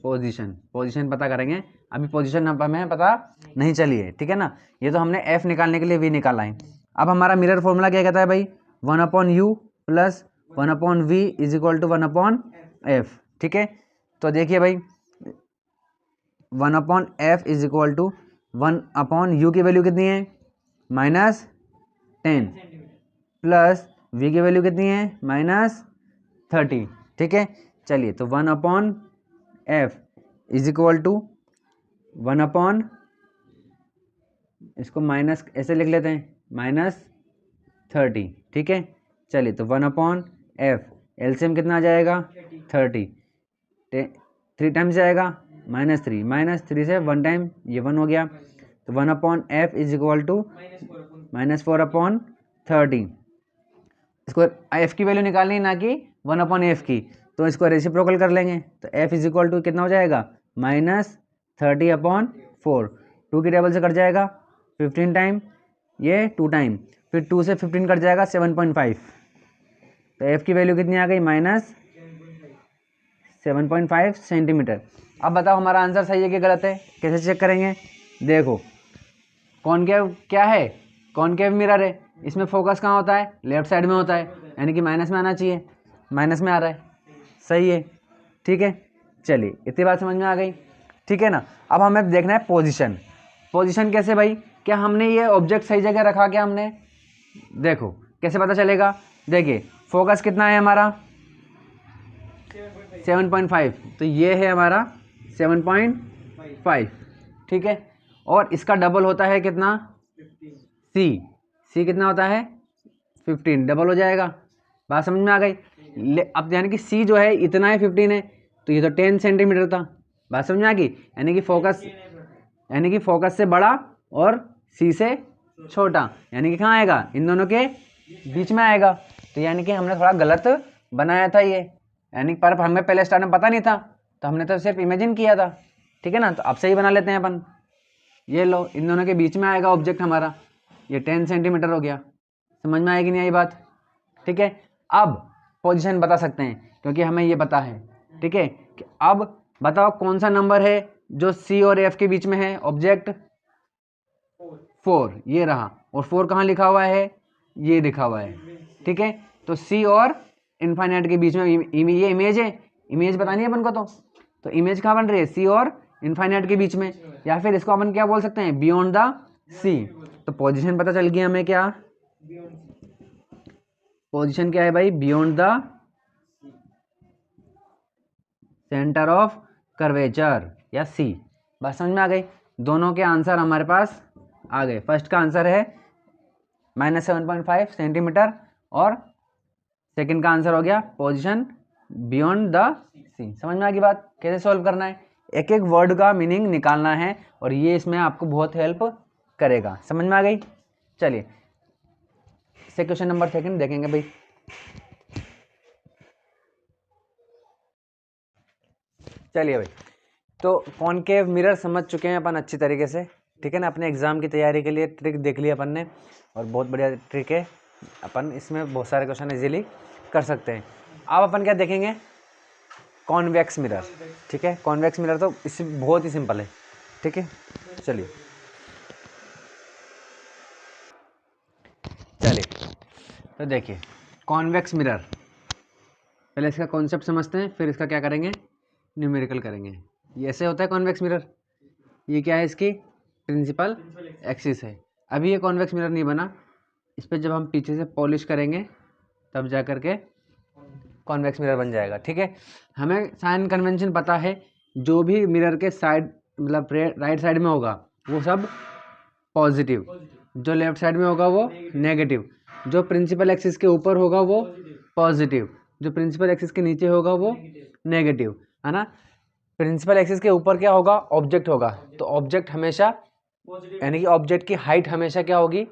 पोजीशन पता करेंगे। अभी पोजीशन हमें पता नहीं चली है, ठीक है ना। ये तो हमने f निकालने के लिए v निकाला है। अब हमारा मिरर फॉर्मूला क्या कहता है भाई, 1/u plus 1/v is equal to 1/f, ठीक है। तो देखिए भाई 1/f is equal to 1/u की वैल्यू कितनी है, -10 प्लस v की वैल्यू कितनी है, -30, ठीक है। चलिए तो 1/f इज इक्वल टू 1/, इसको माइनस ऐसे लिख लेते हैं, -30, ठीक है। चलिए तो 1/f एलसीएम कितना आ जाएगा, 30, 3 टाइम्स जाएगा -3, -3 से 1 टाइम ये 1 हो गया, तो 1/f इज इक्वल टू -4/30। इसको f की वैल्यू निकालनी है ना कि 1/f की, तो इसको रेसिप्रोकल कर लेंगे, तो f इज इक्वल टू कितना हो जाएगा, -30/4, 2 की टेबल से कट जाएगा 15 टाइम, ये 2 टाइम, फिर 2 से 15 कट जाएगा 7.5, तो f की वैल्यू कितनी आ गई, -7.5 सेंटीमीटर। अब बताओ हमारा आंसर सही है कि गलत है, कैसे चेक करेंगे। देखो कॉनकेव क्या है, कॉनकेव मिरर है, इसमें फोकस कहाँ होता है, लेफ्ट साइड में होता है, यानी कि माइनस में आना चाहिए, माइनस में आ रहा है, सही है, ठीक है। चलिए इतनी बात समझ में आ गई, ठीक है ना। अब हमें देखना है पोजीशन, पोजीशन कैसे भाई, क्या हमने ये ऑब्जेक्ट सही जगह रखा, क्या हमने, देखो कैसे पता चलेगा। देखिए फोकस कितना है हमारा, 7.5, तो ये है हमारा 7.5, ठीक है। और इसका डबल होता है कितना, सी कितना होता है 15, डबल हो जाएगा, बात समझ में आ गई। अब यानी कि सी जो है इतना है 15 है, तो ये तो 10 सेंटीमीटर था, बात समझ में आ गई। यानी कि फोकस से बड़ा और सी से छोटा, यानी कि कहाँ आएगा, इन दोनों के बीच में आएगा। तो यानी कि हमने थोड़ा गलत बनाया था ये, यानी पर हमें पहले स्टार्ट में पता नहीं था, तो हमने तो सिर्फ इमेजिन किया था, ठीक है ना। तो अब सही बना लेते हैं अपन, ये लो इन दोनों के बीच में आएगा ऑब्जेक्ट हमारा, ये 10 सेंटीमीटर हो गया। समझ में आएगी नहीं आई बात, ठीक है। अब पोजीशन बता सकते हैं क्योंकि हमें ये पता है, ठीक है। कि अब बताओ कौन सा नंबर है जो सी और एफ के बीच में है, ऑब्जेक्ट 4, ये रहा, और 4 कहाँ लिखा हुआ है, ये लिखा हुआ है, ठीक है। तो सी और इनफाइनाइट के बीच में ये इमेज है, इमेज बतानी है अपन को, तो इमेज कहाँ बन रही है, सी और इनफाइनाइट के बीच में, या फिर इसको अपन क्या बोल सकते हैं, बियॉन्ड द सी। तो पोजीशन पता चल गई हमें, क्या पोजीशन क्या है भाई, beyond the centre of curvature या सी। बस समझ में आ गई, दोनों के आंसर हमारे पास आ गए। फर्स्ट का आंसर है -7.5 सेंटीमीटर, और सेकंड का आंसर हो गया पोजीशन बियॉन्ड द सी। समझ में आ गई बात, कैसे सॉल्व करना है, एक एक वर्ड का मीनिंग निकालना है, और ये इसमें आपको बहुत हेल्प करेगा। समझ में आ गई। चलिए से क्वेश्चन नंबर सेकंड देखेंगे भाई। चलिए भाई, तो कॉनकेव मिरर समझ चुके हैं अपन अच्छी तरीके से, ठीक है ना। अपने एग्जाम की तैयारी के लिए ट्रिक देख ली अपन ने, और बहुत बढ़िया ट्रिक है, अपन इसमें बहुत सारे क्वेश्चन इजीली कर सकते हैं। अब अपन क्या देखेंगे, कॉन्वेक्स मिरर, ठीक है। कॉन्वेक्स मिरर तो इससे बहुत ही सिंपल है, ठीक है। चलिए तो देखिए कॉन्वेक्स मिरर, पहले इसका कॉन्सेप्ट समझते हैं, फिर इसका क्या करेंगे, न्यूमेरिकल करेंगे। ये ऐसे होता है कॉन्वेक्स मिरर, ये क्या है, इसकी प्रिंसिपल एक्सिस है। अभी ये कॉन्वेक्स मिरर नहीं बना, इस पर जब हम पीछे से पॉलिश करेंगे तब जा करके कॉन्वेक्स मिरर बन जाएगा। ठीक है, हमें साइन कन्वेंशन पता है, जो भी मिरर के साइड मतलब राइट साइड में होगा वो सब पॉजिटिव, जो लेफ्ट साइड में होगा वो नेगेटिव, जो प्रिंसिपल एक्सिस के ऊपर होगा वो पॉजिटिव, जो प्रिंसिपल एक्सिस के नीचे होगा वो नेगेटिव, है ना। प्रिंसिपल एक्सिस के ऊपर क्या होगा, ऑब्जेक्ट होगा, तो ऑब्जेक्ट हमेशा यानी कि ऑब्जेक्ट की हाइट हमेशा क्या होगी,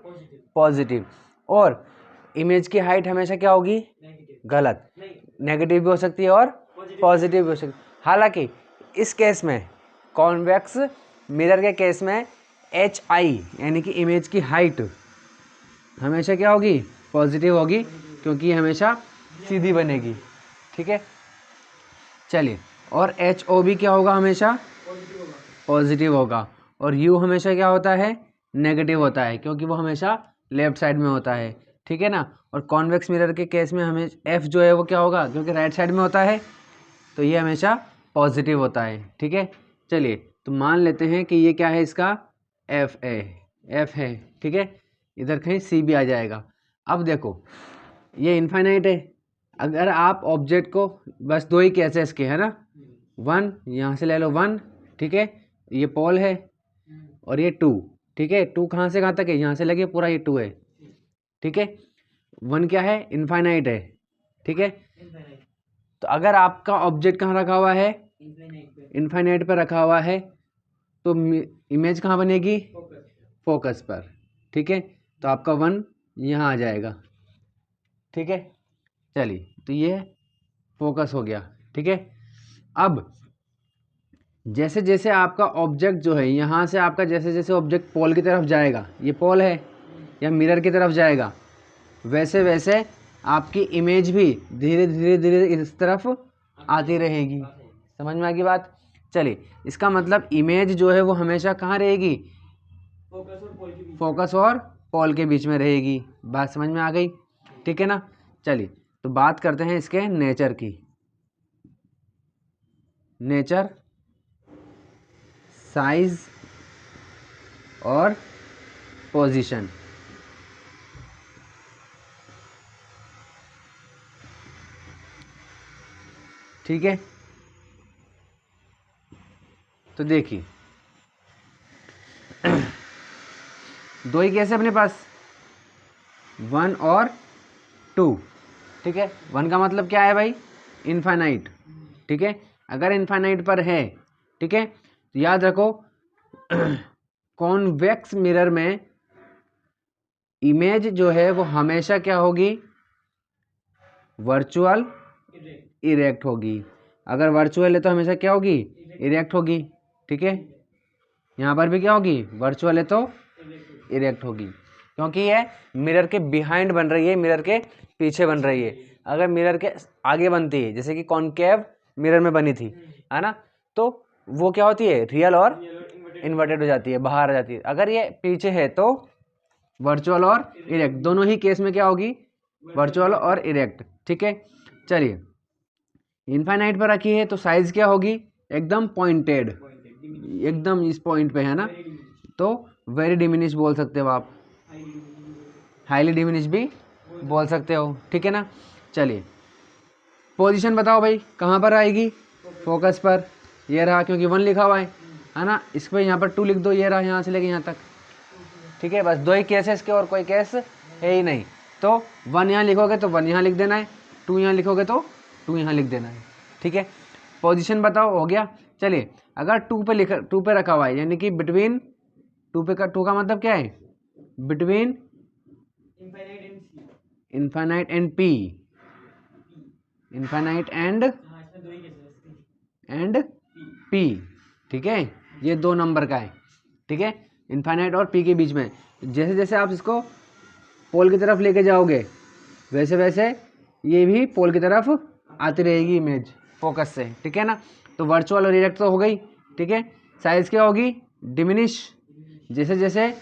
पॉजिटिव, और इमेज की हाइट हमेशा क्या होगी, गलत, नेगेटिव भी हो सकती है और पॉजिटिव भी हो सकती है। हालांकि इस केस में कॉन्वेक्स मिरर के केस में एच आई यानी कि इमेज की हाइट हमेशा क्या होगी, पॉजिटिव होगी, क्योंकि ये हमेशा सीधी बनेगी। ठीक है, चलिए, और एच ओ भी क्या होगा, हमेशा पॉजिटिव होगा, और यू हमेशा क्या होता है, नेगेटिव होता है, क्योंकि वो हमेशा लेफ्ट साइड में होता है। ठीक है ना, और कॉन्वेक्स मिरर के केस में हमें एफ जो है वो क्या होगा, क्योंकि राइट साइड में होता है तो ये हमेशा पॉजिटिव होता है। ठीक है, चलिए तो मान लेते हैं कि ये क्या है, इसका एफ है। ठीक है, इधर कहीं सी भी आ जाएगा। अब देखो ये इनफाइनाइट है, अगर आप ऑब्जेक्ट को बस दो ही केसेस के है ना, वन यहाँ से ले लो वन, ठीक है, ये पोल है, और ये टू, ठीक है, टू कहाँ से कहाँ तक है, यहाँ से लगे पूरा ये टू है। ठीक है, वन क्या है, इनफाइनाइट है। ठीक है, तो अगर आपका ऑब्जेक्ट कहाँ रखा हुआ है, इनफाइनाइट पर रखा हुआ है, तो इमेज कहाँ बनेगी, फोकस पर। ठीक है, तो आपका वन यहाँ आ जाएगा। ठीक है, चलिए तो ये फोकस हो गया। ठीक है, अब जैसे जैसे आपका ऑब्जेक्ट जो है यहाँ से आपका जैसे जैसे ऑब्जेक्ट पोल की तरफ जाएगा, ये पोल है या मिरर की तरफ जाएगा, वैसे वैसे आपकी इमेज भी धीरे धीरे धीरे इस तरफ आती रहेगी। समझ में आ गई बात। चलिए, इसका मतलब इमेज जो है वो हमेशा कहाँ रहेगी, फोकस और पोल के बीच में रहेगी। बात समझ में आ गई। ठीक है ना, चलिए तो बात करते हैं इसके नेचर की। नेचर, साइज और पोजीशन। ठीक है, तो देखिए दो ही केस है अपने पास, वन और टू। ठीक है, वन का मतलब क्या है भाई, इनफाइनाइट। ठीक है, अगर इनफाइनाइट पर है, ठीक है, तो याद रखो कॉन्वेक्स मिरर में इमेज जो है वो हमेशा क्या होगी, वर्चुअल इरेक्ट होगी। अगर वर्चुअल है तो हमेशा क्या होगी, इरेक्ट होगी। ठीक है, यहाँ पर भी क्या होगी, वर्चुअल है तो इरेक्ट होगी, क्योंकि ये मिरर के बिहाइंड बन रही है, मिरर के पीछे बन रही है। अगर मिरर के आगे बनती है, जैसे कि कॉन्केव मिरर में बनी थी, है ना, तो वो क्या होती है, रियल और इन्वर्टेड हो जाती है, बाहर आ जाती है। अगर ये पीछे है तो वर्चुअल और इरेक्ट, दोनों ही केस में क्या होगी, वर्चुअल और इरेक्ट। ठीक है, चलिए इनफाइनाइट पर रखी है तो साइज क्या होगी, एकदम पॉइंटेड, एकदम इस पॉइंट पे है ना, तो वेरी डिमिनिश बोल सकते हो आप, हाईली डिमिनिश भी बोल सकते हो। ठीक है ना, चलिए पोजीशन बताओ भाई, कहाँ पर आएगी, फोकस पर। ये रहा, क्योंकि वन लिखा हुआ है ना, इस पर यहाँ पर टू लिख दो, ये रहा यहाँ से लेके यहाँ तक। ठीक है, बस दो ही केस है इसके, और कोई केस है ही नहीं। तो वन यहाँ लिखोगे तो वन यहाँ लिख देना है, टू यहाँ लिखोगे तो टू यहाँ लिख देना है। ठीक है, पोजीशन बताओ, हो गया। चलिए अगर टू पे रखा हुआ है, यानी कि बिटवीन टू पे का, टू का मतलब क्या है, between infinite and P, infinite and P. ठीक है, ये दो नंबर का है। ठीक है, इनफाइनाइट और पी के बीच में जैसे जैसे आप इसको पोल की तरफ लेके जाओगे, वैसे वैसे ये भी पोल की तरफ आती रहेगी इमेज फोकस से। ठीक है ना, तो वर्चुअल और इरेक्ट तो हो गई। ठीक है, साइज क्या होगी, डिमिनिश, जैसे जैसे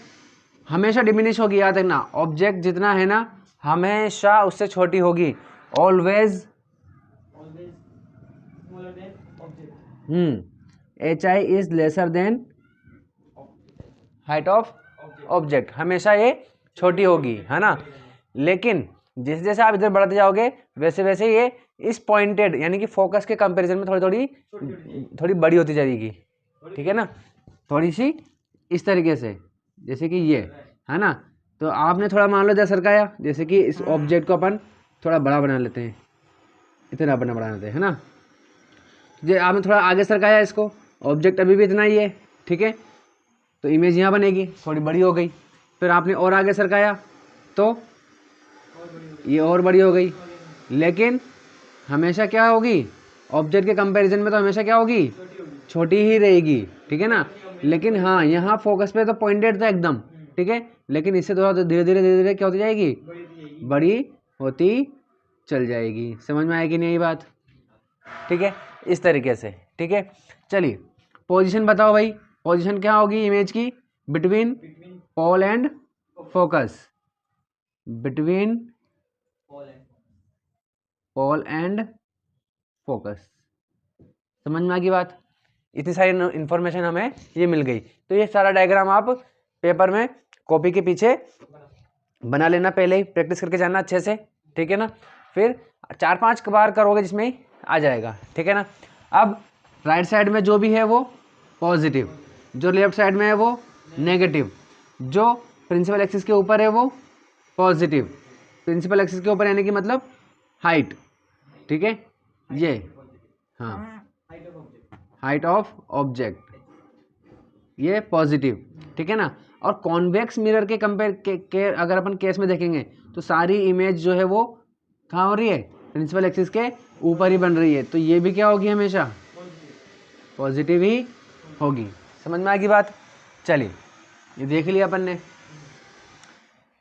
हमेशा डिमिनिश होगी, याद रखना, ऑब्जेक्ट जितना है ना हमेशा उससे छोटी होगी, always. H I is lesser than height of object, हमेशा ये छोटी होगी, है ना। लेकिन जैसे जैसे आप इधर बढ़ते जाओगे वैसे वैसे ये इस पॉइंटेड यानी कि फोकस के कंपैरिजन में थोड़ी बड़ी होती जाएगी, ठीक है ना, थोड़ी सी इस तरीके से, जैसे कि ये, है ना। तो आपने थोड़ा मान लो जैसे सरकाया, जैसे कि इस ऑब्जेक्ट को अपन थोड़ा बड़ा बना लेते हैं, इतना बड़ा बना लेते हैं, है ना। जो आपने थोड़ा आगे सरकाया इसको, ऑब्जेक्ट अभी भी इतना ही है, ठीक है, तो इमेज यहाँ बनेगी, थोड़ी बड़ी हो गई। फिर आपने और आगे सरकाया तो ये और बड़ी हो गई, लेकिन हमेशा क्या होगी, ऑब्जेक्ट के कंपैरिजन में तो हमेशा क्या होगी, छोटी ही रहेगी, ठीक है ना। लेकिन हाँ, यहाँ फोकस पे तो पॉइंटेड था एकदम, ठीक है, लेकिन इससे थोड़ा धीरे धीरे क्या होती जाएगी, बड़ी होती चल जाएगी। समझ में आएगी नहीं ये बात, ठीक है, इस तरीके से, ठीक है। चलिए पोजीशन बताओ भाई, पोजीशन क्या होगी इमेज की, between pole and focus, between pole and focus. समझ में आ गई बात, इतनी सारी इन्फॉर्मेशन हमें ये मिल गई। तो ये सारा डायग्राम आप पेपर में कॉपी के पीछे बना लेना, पहले ही प्रैक्टिस करके जाना अच्छे से, ठीक है ना। फिर 4-5 बार करोगे जिसमें आ जाएगा, ठीक है ना। अब राइट साइड में जो भी है वो पॉजिटिव, जो लेफ्ट साइड में है वो नेगेटिव, जो प्रिंसिपल एक्सिस के ऊपर है वो पॉजिटिव, प्रिंसिपल एक्सिस के ऊपर यानी कि मतलब हाइट, ठीक है, ये हाँ हाइट ऑफ ऑब्जेक्ट ये पॉजिटिव, ठीक है ना। और कॉन्वेक्स मिरर के कंपेयर के अगर अपन केस में देखेंगे तो सारी इमेज जो है वो कहाँ हो रही है, प्रिंसिपल एक्सिस के ऊपर ही बन रही है, तो ये भी क्या होगी, हमेशा पॉजिटिव ही होगी। समझ में आ गई बात। चलिए ये देख लिया अपन ने,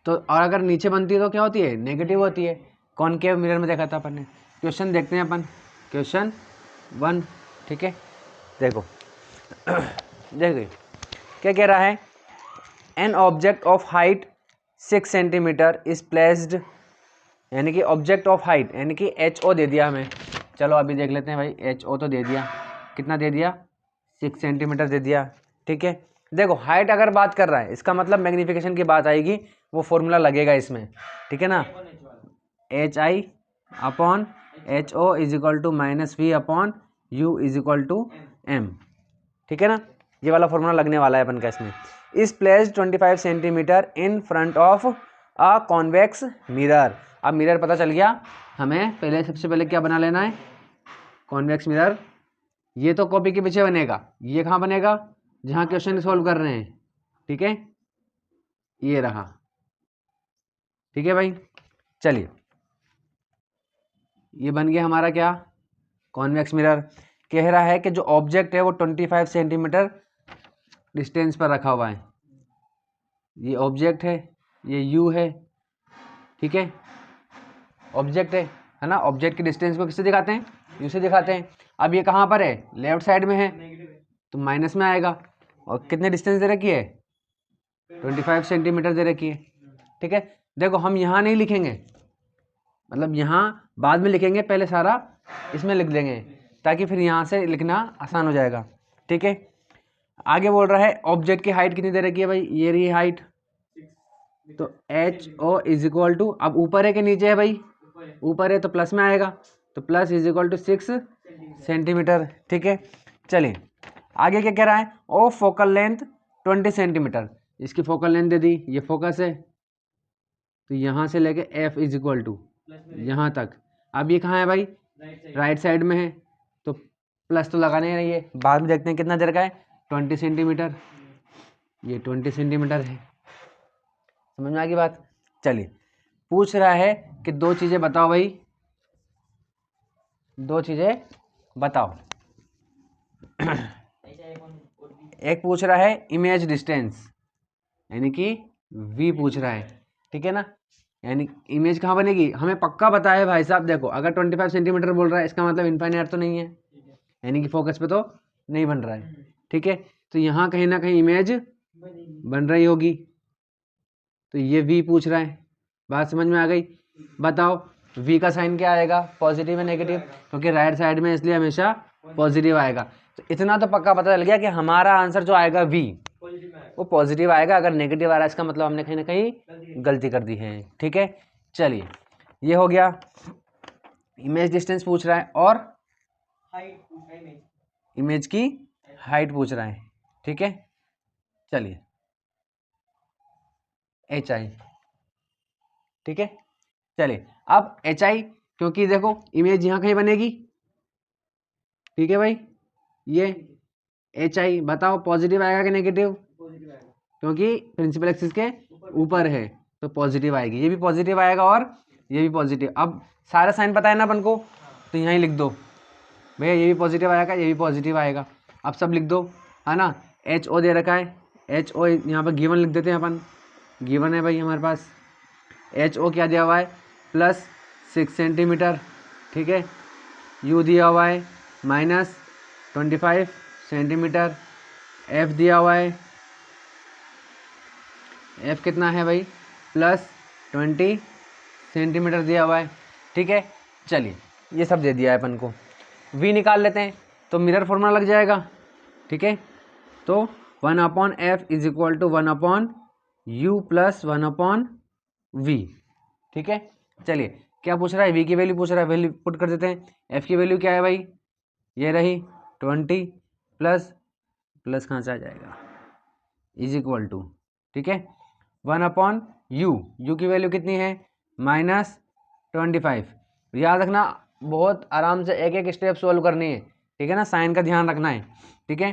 तो और अगर नीचे बनती है तो क्या होती है, नेगेटिव होती है। कॉनकेव मिरर में देखा था अपन ने। क्वेश्चन देखते हैं अपन, क्वेश्चन 1, ठीक है, देखो देखिए क्या कह रहा है, an object of height 6 centimetre is placed, यानी कि ऑब्जेक्ट ऑफ हाइट यानी कि HO दे दिया हमें। चलो अभी देख लेते हैं भाई, HO तो दे दिया, कितना दे दिया, 6 सेंटीमीटर दे दिया, ठीक है। देखो हाइट अगर बात कर रहा है इसका मतलब मैग्नीफिकेशन की बात आएगी, वो फॉर्मूला लगेगा इसमें, ठीक है ना, HI upon HO is equal to -V/U is equal to M, ठीक है ना। ये वाला फॉर्मूला लगने वाला है अपन का इसमें। Is placed 25 centimetre in front of a convex mirror. अब मिरर पता चल गया हमें, पहले सबसे पहले क्या बना लेना है, कॉन्वेक्स मिरर। ये तो कॉपी के पीछे बनेगा, ये कहाँ बनेगा, जहाँ क्वेश्चन सॉल्व कर रहे हैं, ठीक है, ये रहा, ठीक है भाई। चलिए ये बन गया हमारा क्या, कॉन्वेक्स मिरर। कह रहा है कि जो ऑब्जेक्ट है वो 25 सेंटीमीटर डिस्टेंस पर रखा हुआ है, ये ऑब्जेक्ट है, ये U है, ठीक है, ऑब्जेक्ट है ना। ऑब्जेक्ट की डिस्टेंस को किससे दिखाते हैं, U से दिखाते हैं। अब ये कहाँ पर है, लेफ्ट साइड में है, तो माइनस में आएगा। और कितने डिस्टेंस दे रखी है, 25 सेंटीमीटर दे रखी है, ठीक है। देखो हम यहाँ नहीं लिखेंगे, मतलब यहाँ बाद में लिखेंगे, पहले सारा इसमें लिख देंगे ताकि फिर यहाँ से लिखना आसान हो जाएगा, ठीक है। आगे बोल रहा है ऑब्जेक्ट की हाइट कितनी दे रखी है भाई, ये रही हाइट, तो HO इज इक्वल टू, अब ऊपर है कि नीचे है भाई, ऊपर है तो प्लस में आएगा, तो plus is equal to 6 centimetre, ठीक है। चलिए आगे क्या कह रहा है, ओ फोकल लेंथ 20 सेंटीमीटर, इसकी फोकल लेंथ दे दी, ये फोकस है, तो यहाँ से लेके F इज इक्वल टू यहाँ तक। अब ये कहाँ है भाई, राइट साइड में है, तो प्लस तो लगाने ही नहीं है, बाद में देखते हैं कितना दे रखा है, 20 सेंटीमीटर, ये 20 सेंटीमीटर है। समझ में आ गई बात। चलिए पूछ रहा है कि दो चीज़ें बताओ भाई, दो चीज़ें बताओ। एक पूछ रहा है इमेज डिस्टेंस यानी कि V पूछ रहा है, ठीक है ना, यानी इमेज कहाँ बनेगी, हमें पक्का पता है भाई साहब। देखो अगर 25 सेंटीमीटर बोल रहा है इसका मतलब इनफाइनाइट तो नहीं है, यानी कि फोकस पे तो नहीं बन रहा है, ठीक है। तो यहाँ कहीं ना कहीं इमेज बन रही होगी, तो ये V पूछ रहा है। बात समझ में आ गई। बताओ V का साइन क्या आएगा, पॉजिटिव है नेगेटिव, क्योंकि राइट साइड में इसलिए हमेशा पॉजिटिव आएगा। तो इतना तो पक्का पता चल गया कि हमारा आंसर जो आएगा V वो पॉजिटिव आएगा। अगर नेगेटिव आ रहा है इसका मतलब हमने कहीं ना कहीं गलती कर दी है। ठीक है, चलिए ये हो गया। इमेज डिस्टेंस पूछ रहा है और इमेज की हाइट पूछ रहा है। ठीक है, चलिए एच आई। ठीक है, चलिए अब एच आई, क्योंकि देखो इमेज यहाँ कहीं बनेगी। ठीक है भाई, ये एच आई बताओ पॉजिटिव आएगा कि नेगेटिव? क्योंकि प्रिंसिपल एक्सिस के ऊपर है तो पॉजिटिव आएगी। ये भी पॉजिटिव आएगा और ये भी पॉजिटिव। अब सारा साइन पता है ना अपन को, तो यहाँ ही लिख दो भैया, ये भी पॉजिटिव आएगा, ये भी पॉजिटिव आएगा। अब सब लिख दो, है ना। एच ओ दे रखा है, एच ओ यहाँ पर गिवन लिख देते हैं अपन। गिवन है भाई हमारे पास, एच ओ क्या दिया हुआ है +6 सेंटीमीटर। ठीक है, यू दिया हुआ है -25 सेंटीमीटर। एफ दिया हुआ है, एफ कितना है भाई +20 सेंटीमीटर दिया हुआ है। ठीक है, चलिए ये सब दे दिया है अपन को। वी निकाल लेते हैं तो मिरर फॉर्मूला लग जाएगा। ठीक है, तो 1/f is equal to 1/u + 1/v। ठीक है, चलिए क्या पूछ रहा है? v की वैल्यू पूछ रहा है, वैल्यू पुट कर देते हैं। f की वैल्यू क्या है भाई? ये रही 20 प्लस कहाँ से आ जाएगा इज इक्वल टू, ठीक है, 1/u। u की वैल्यू कितनी है -25। याद रखना, बहुत आराम से एक एक स्टेप सॉल्व करनी है। ठीक है ना, साइन का ध्यान रखना है। ठीक है,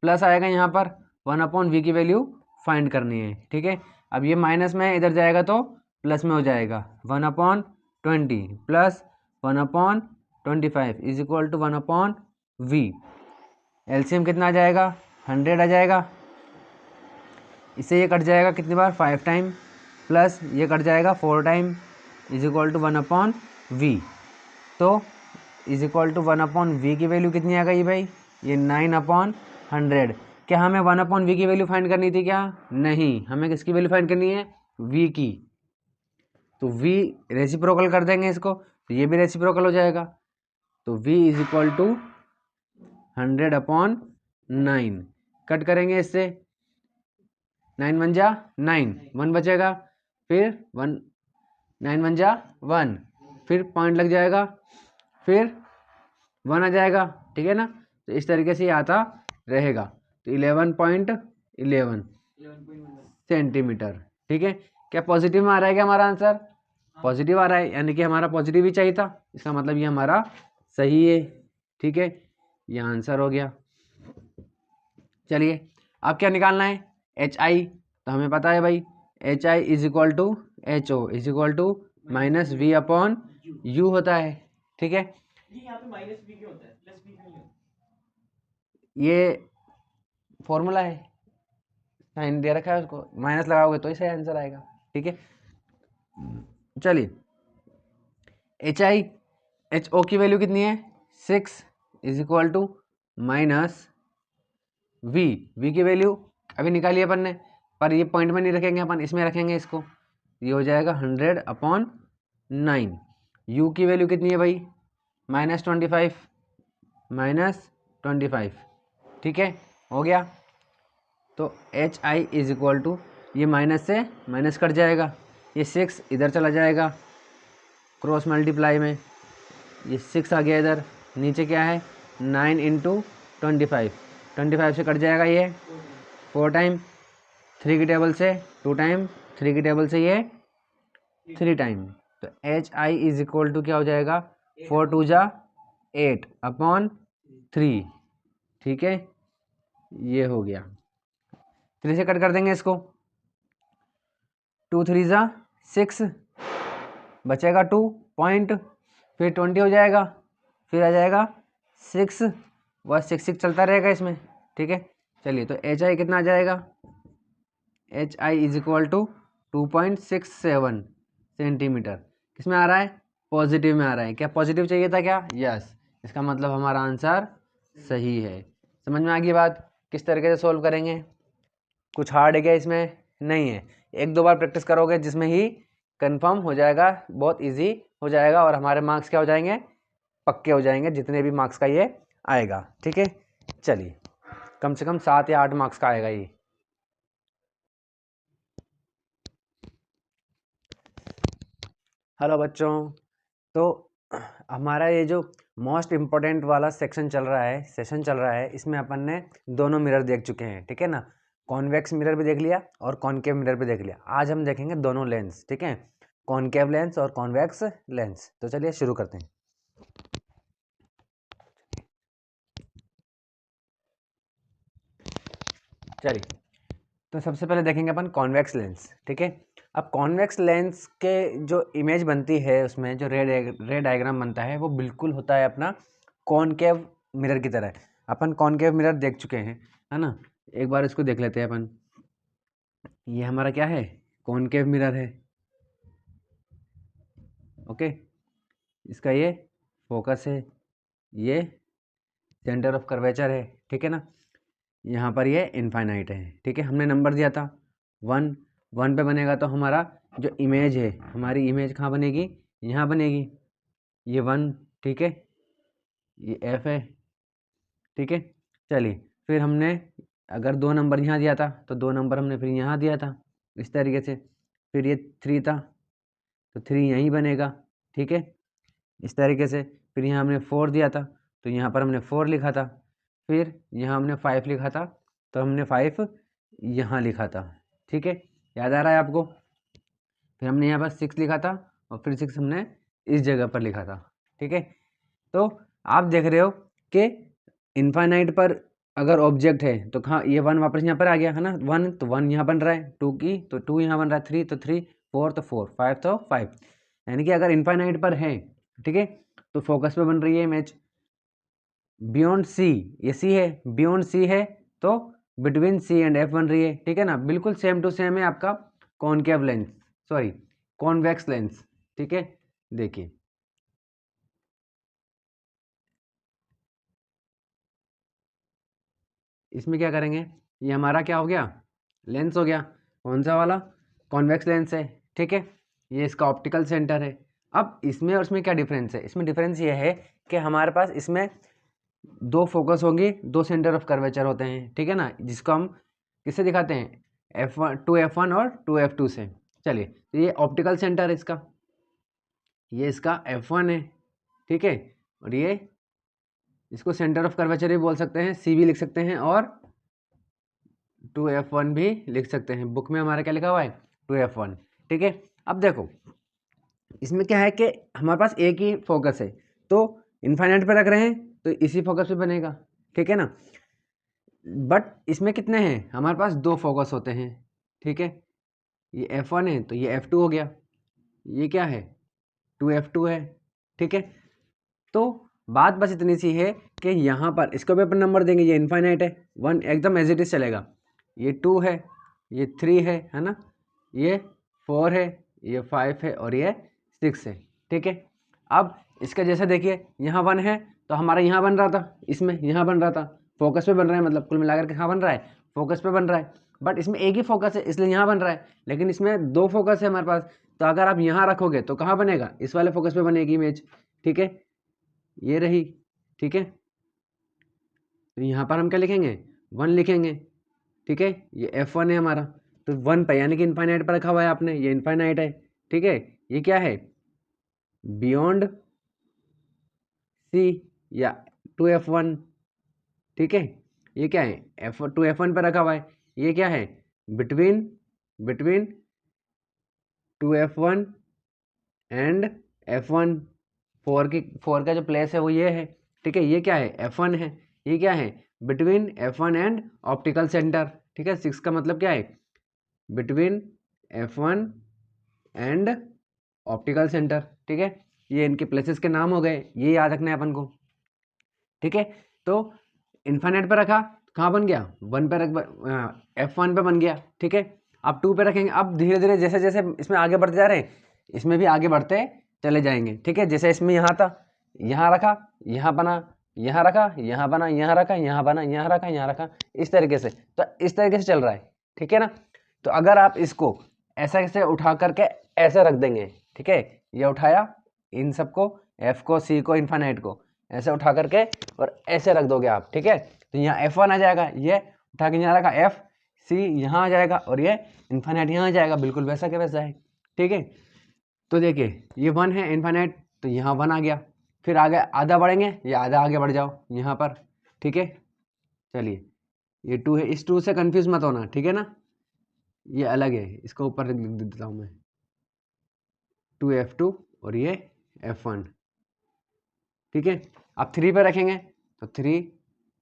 प्लस आएगा यहाँ पर 1/v की वैल्यू फाइंड करनी है। ठीक है, अब ये माइनस में इधर जाएगा तो प्लस में हो जाएगा 1/20 plus 1/25 is equal to 1/v। LCM कितना आ जाएगा 100 आ जाएगा। इससे ये कट जाएगा कितनी बार 5 टाइम, प्लस ये कट जाएगा 4 time is equal to 1/v। तो इज इक्वल टू 1/v की वैल्यू कितनी आ गई भाई? ये 9/100। क्या हमें 1/v की वैल्यू फाइंड करनी थी क्या? नहीं, हमें किसकी वैल्यू फाइंड करनी है? v की। तो v रेसिप्रोकल कर देंगे इसको, तो ये भी रेसिप्रोकल हो जाएगा। तो v is equal to 100/9। Cut करेंगे इससे, 9 1 जा 9, 1 बचेगा, फिर 1 9 1 जा 1, फिर पॉइंट लग जाएगा, फिर 1 आ जाएगा। ठीक है ना, तो इस तरीके से ये आता रहेगा। तो 11.11 सेंटीमीटर। ठीक है, क्या पॉजिटिव में आ रहा है क्या हमारा आंसर? पॉजिटिव आ रहा है, यानी कि हमारा पॉजिटिव ही चाहिए था। इसका मतलब ये हमारा सही है। ठीक है, ये आंसर हो गया। चलिए अब क्या निकालना है? H I. तो हमें पता है भाई H I is equal to H O is equal to -v/u होता है। ठीक है, यहाँ पे -v क्यों होता है, +v क्यों नहीं होता? ये फॉर्मूला है, साइन दे रखा है, उसको माइनस लगाओगे तो ही सही आंसर आएगा। ठीक है, चलिए एच आई, एच ओ की वैल्यू कितनी है 6 is equal to -v। v की वैल्यू अभी निकाली अपन ने, पर ये पॉइंट में नहीं रखेंगे अपन, इसमें रखेंगे इसको। ये हो जाएगा 100/9। u की वैल्यू कितनी है भाई? -25। ठीक है, हो गया। तो H I is equal to, ये माइनस से माइनस कट जाएगा, ये 6 इधर चला जाएगा क्रॉस मल्टीप्लाई में, ये 6 आ गया इधर। नीचे क्या है 9 × 25, 25 से कट जाएगा ये 4 टाइम, 3 की टेबल से 2 टाइम, 3 की टेबल से ये 3 टाइम। तो H I is equal to क्या हो जाएगा 4 2 जा 8/3। ठीक है, ये हो गया। 3 से कट कर देंगे इसको, 2 3 जा 6, बचेगा 2 पॉइंट, फिर 20 हो जाएगा, फिर आ जाएगा 6, बस 6 6 चलता रहेगा इसमें। ठीक है, चलिए तो एच आई कितना आ जाएगा? H I is equal to 2.67 centimetre. किसमें आ रहा है? पॉजिटिव में आ रहा है। क्या पॉजिटिव चाहिए था क्या? यस, इसका मतलब हमारा आंसर सही है। समझ में आ गई बात? किस तरीके से सोल्व करेंगे? कुछ हार्ड है क्या इसमें? नहीं है। 1 2 बार प्रैक्टिस करोगे जिसमें ही कंफर्म हो जाएगा, बहुत इजी हो जाएगा, और हमारे मार्क्स क्या हो जाएंगे? पक्के हो जाएंगे, जितने भी मार्क्स का ये आएगा। ठीक है, चलिए कम से कम 7 या 8 मार्क्स का आएगा ये। हेलो बच्चों, तो हमारा ये जो मोस्ट इम्पोर्टेंट वाला सेशन चल रहा है, इसमें अपन ने दोनों मिरर देख चुके हैं, ठीक है ना। कॉन्वेक्स मिरर भी देख लिया और कॉनकेव मिरर भी देख लिया। आज हम देखेंगे दोनों लेंस, ठीक है, कॉनकेव लेंस और कॉन्वेक्स लेंस। तो चलिए शुरू करते हैं। चलिए, तो सबसे पहले देखेंगे अपन कॉन्वेक्स लेंस, ठीक है। अब कॉन्वेक्स लेंस के जो इमेज बनती है, उसमें जो रे डायग्राम बनता है, वो बिल्कुल होता है अपना कॉनकेव मिरर की तरह। अपन कॉनकेव मिरर देख चुके हैं, है ना। एक बार इसको देख लेते हैं अपन। ये हमारा क्या है, कॉनकेव मिरर है, ओके। इसका ये फोकस है, ये सेंटर ऑफ कर्वेचर है, ठीक है ना। यहाँ पर ये इनफाइनाइट है, ठीक है। हमने नंबर दिया था 1, 1 पे बनेगा तो हमारा जो इमेज है, हमारी इमेज कहाँ बनेगी, यहाँ बनेगी, ये 1, ठीक है, ये F है, ठीक है। चलिए, फिर हमने अगर 2 नंबर यहाँ दिया था तो 2 नंबर हमने फिर यहाँ दिया था इस तरीके से। फिर ये 3 था तो 3 यहीं बनेगा, ठीक है, इस तरीके से। फिर यहाँ हमने 4 दिया था तो यहाँ पर हमने 4 लिखा था। फिर यहाँ हमने 5 लिखा था तो हमने 5 यहाँ लिखा था, ठीक है, याद आ रहा है आपको। फिर हमने यहाँ पर 6 लिखा था और फिर 6 हमने इस जगह पर लिखा था, ठीक है। तो आप देख रहे हो कि इनफाइनाइट पर अगर ऑब्जेक्ट है तो कहाँ, ये 1 वापस यहाँ पर आ गया है ना, 1 तो 1 यहाँ बन रहा है, 2 की तो 2 यहाँ बन रहा है, 3 तो 3, 4 तो 4, 5 तो 5। यानी कि अगर इनफाइनाइट पर है, ठीक है, तो फोकस पे बन रही है इमेज। बियॉन्ड सी, ये सी है, बियॉन्ड सी है तो बिटवीन सी एंड एफ बन रही है, ठीक है ना। बिल्कुल सेम टू सेम है आपका concave lens, sorry convex lens, ठीक है। देखिए, इसमें क्या करेंगे, ये हमारा क्या हो गया, लेंस हो गया। कौन सा वाला, कॉन्वेक्स लेंस है, ठीक है। ये इसका ऑप्टिकल सेंटर है। अब इसमें और उसमें क्या डिफरेंस है, इसमें डिफरेंस ये है कि हमारे पास इसमें 2 फोकस होंगे, 2 सेंटर ऑफ कर्वेचर होते हैं, ठीक है ना, जिसको हम किससे दिखाते हैं, F1, 2F1 और 2F2 से। चलिए, तो ये ऑप्टिकल सेंटर है इसका, ये इसका F1 है, ठीक है, और ये इसको सेंटर ऑफ कर्वेचर भी बोल सकते हैं, सी भी लिख सकते हैं और 2F1 भी लिख सकते हैं। बुक में हमारा क्या लिखा हुआ है, 2F1, ठीक है। अब देखो, इसमें क्या है कि हमारे पास एक ही फोकस है, तो इनफाइनाइट पे रख रहे हैं तो इसी फोकस पे बनेगा, ठीक है ना। बट इसमें कितने हैं, हमारे पास 2 फोकस होते हैं, ठीक है। ये F1 है तो ये F2 हो गया, ये क्या है, 2F2 है, ठीक है। तो बात बस इतनी सी है कि यहाँ पर इसको भी अपन नंबर देंगे, ये इनफाइनाइट है, 1 एकदम एज इट इज चलेगा। ये 2 है, ये 3 है ना, ये 4 है, ये 5 है और ये 6 है, ठीक है। अब इसका जैसे देखिए, यहाँ 1 है तो हमारा यहाँ बन रहा था, इसमें यहाँ बन रहा था, फोकस पे बन रहा है, मतलब कुल मिलाकर के कहाँ बन रहा है, फोकस पे बन रहा है। बट इसमें एक ही फोकस है इसलिए यहाँ बन रहा है, लेकिन इसमें 2 फोकस है हमारे पास, तो अगर आप यहाँ रखोगे तो कहाँ बनेगा, इस वाले फोकस पे बनेगी इमेज, ठीक है, ये रही, ठीक है। तो यहाँ पर हम क्या लिखेंगे, 1 लिखेंगे, ठीक है। ये F1 है हमारा, तो 1 पे यानी कि इनफाइनाइट पर रखा हुआ है आपने, ये इनफाइनाइट है, ठीक है। ये क्या है, बियॉन्ड सी या 2F1, ठीक है। ये क्या है, F2F1 पर रखा हुआ है। ये क्या है, between between 2F1 and F1, 4 का जो प्लेस है वो ये है, ठीक है। ये क्या है, F1 है। ये क्या है, between F1 and optical centre, ठीक है। 6 का मतलब क्या है, between F1 and optical centre, ठीक है। ये इनके प्लेसेस के नाम हो गए, ये याद रखना है अपन को, ठीक है। तो इन्फाइनाइट पे रखा, कहाँ बन गया, 1 पे रख, F1 पे बन गया, ठीक है। अब 2 पे रखेंगे। अब धीरे धीरे जैसे जैसे इसमें आगे बढ़ते जा रहे हैं, इसमें भी आगे बढ़ते चले जाएंगे, ठीक है। जैसे इसमें यहाँ था, यहाँ रखा, यहाँ बना, यहाँ रखा, यहाँ बना, यहाँ रखा, यहाँ बना, यहाँ रखा, यहाँ रखा, इस तरीके से। तो इस तरीके से चल रहा है, ठीक है ना। तो अगर आप इसको ऐसा ऐसे उठा करके ऐसे रख देंगे, ठीक है, ये उठाया इन सबको, F को, C को, इन्फाइनाइट को ऐसे उठा करके और ऐसे रख दोगे आप, ठीक है। तो यहाँ F1 आ जाएगा, ये उठा के यहाँ रखा, FC यहाँ आ जाएगा और ये इन्फाइनाइट यहाँ आ जाएगा, बिल्कुल वैसा के वैसा है, ठीक है। तो देखिए ये 1 है इनफाइनाइट, तो यहाँ 1 आ गया, फिर आगे आधा बढ़ेंगे, ये आधा आगे बढ़ जाओ यहाँ पर, ठीक है। चलिए ये 2 है, इस 2 से कंफ्यूज मत होना, ठीक है ना, ये अलग है, इसको ऊपर लिख देता हूँ मैं, 2f2 और ये f1, ठीक है। अब 3 पे रखेंगे तो 3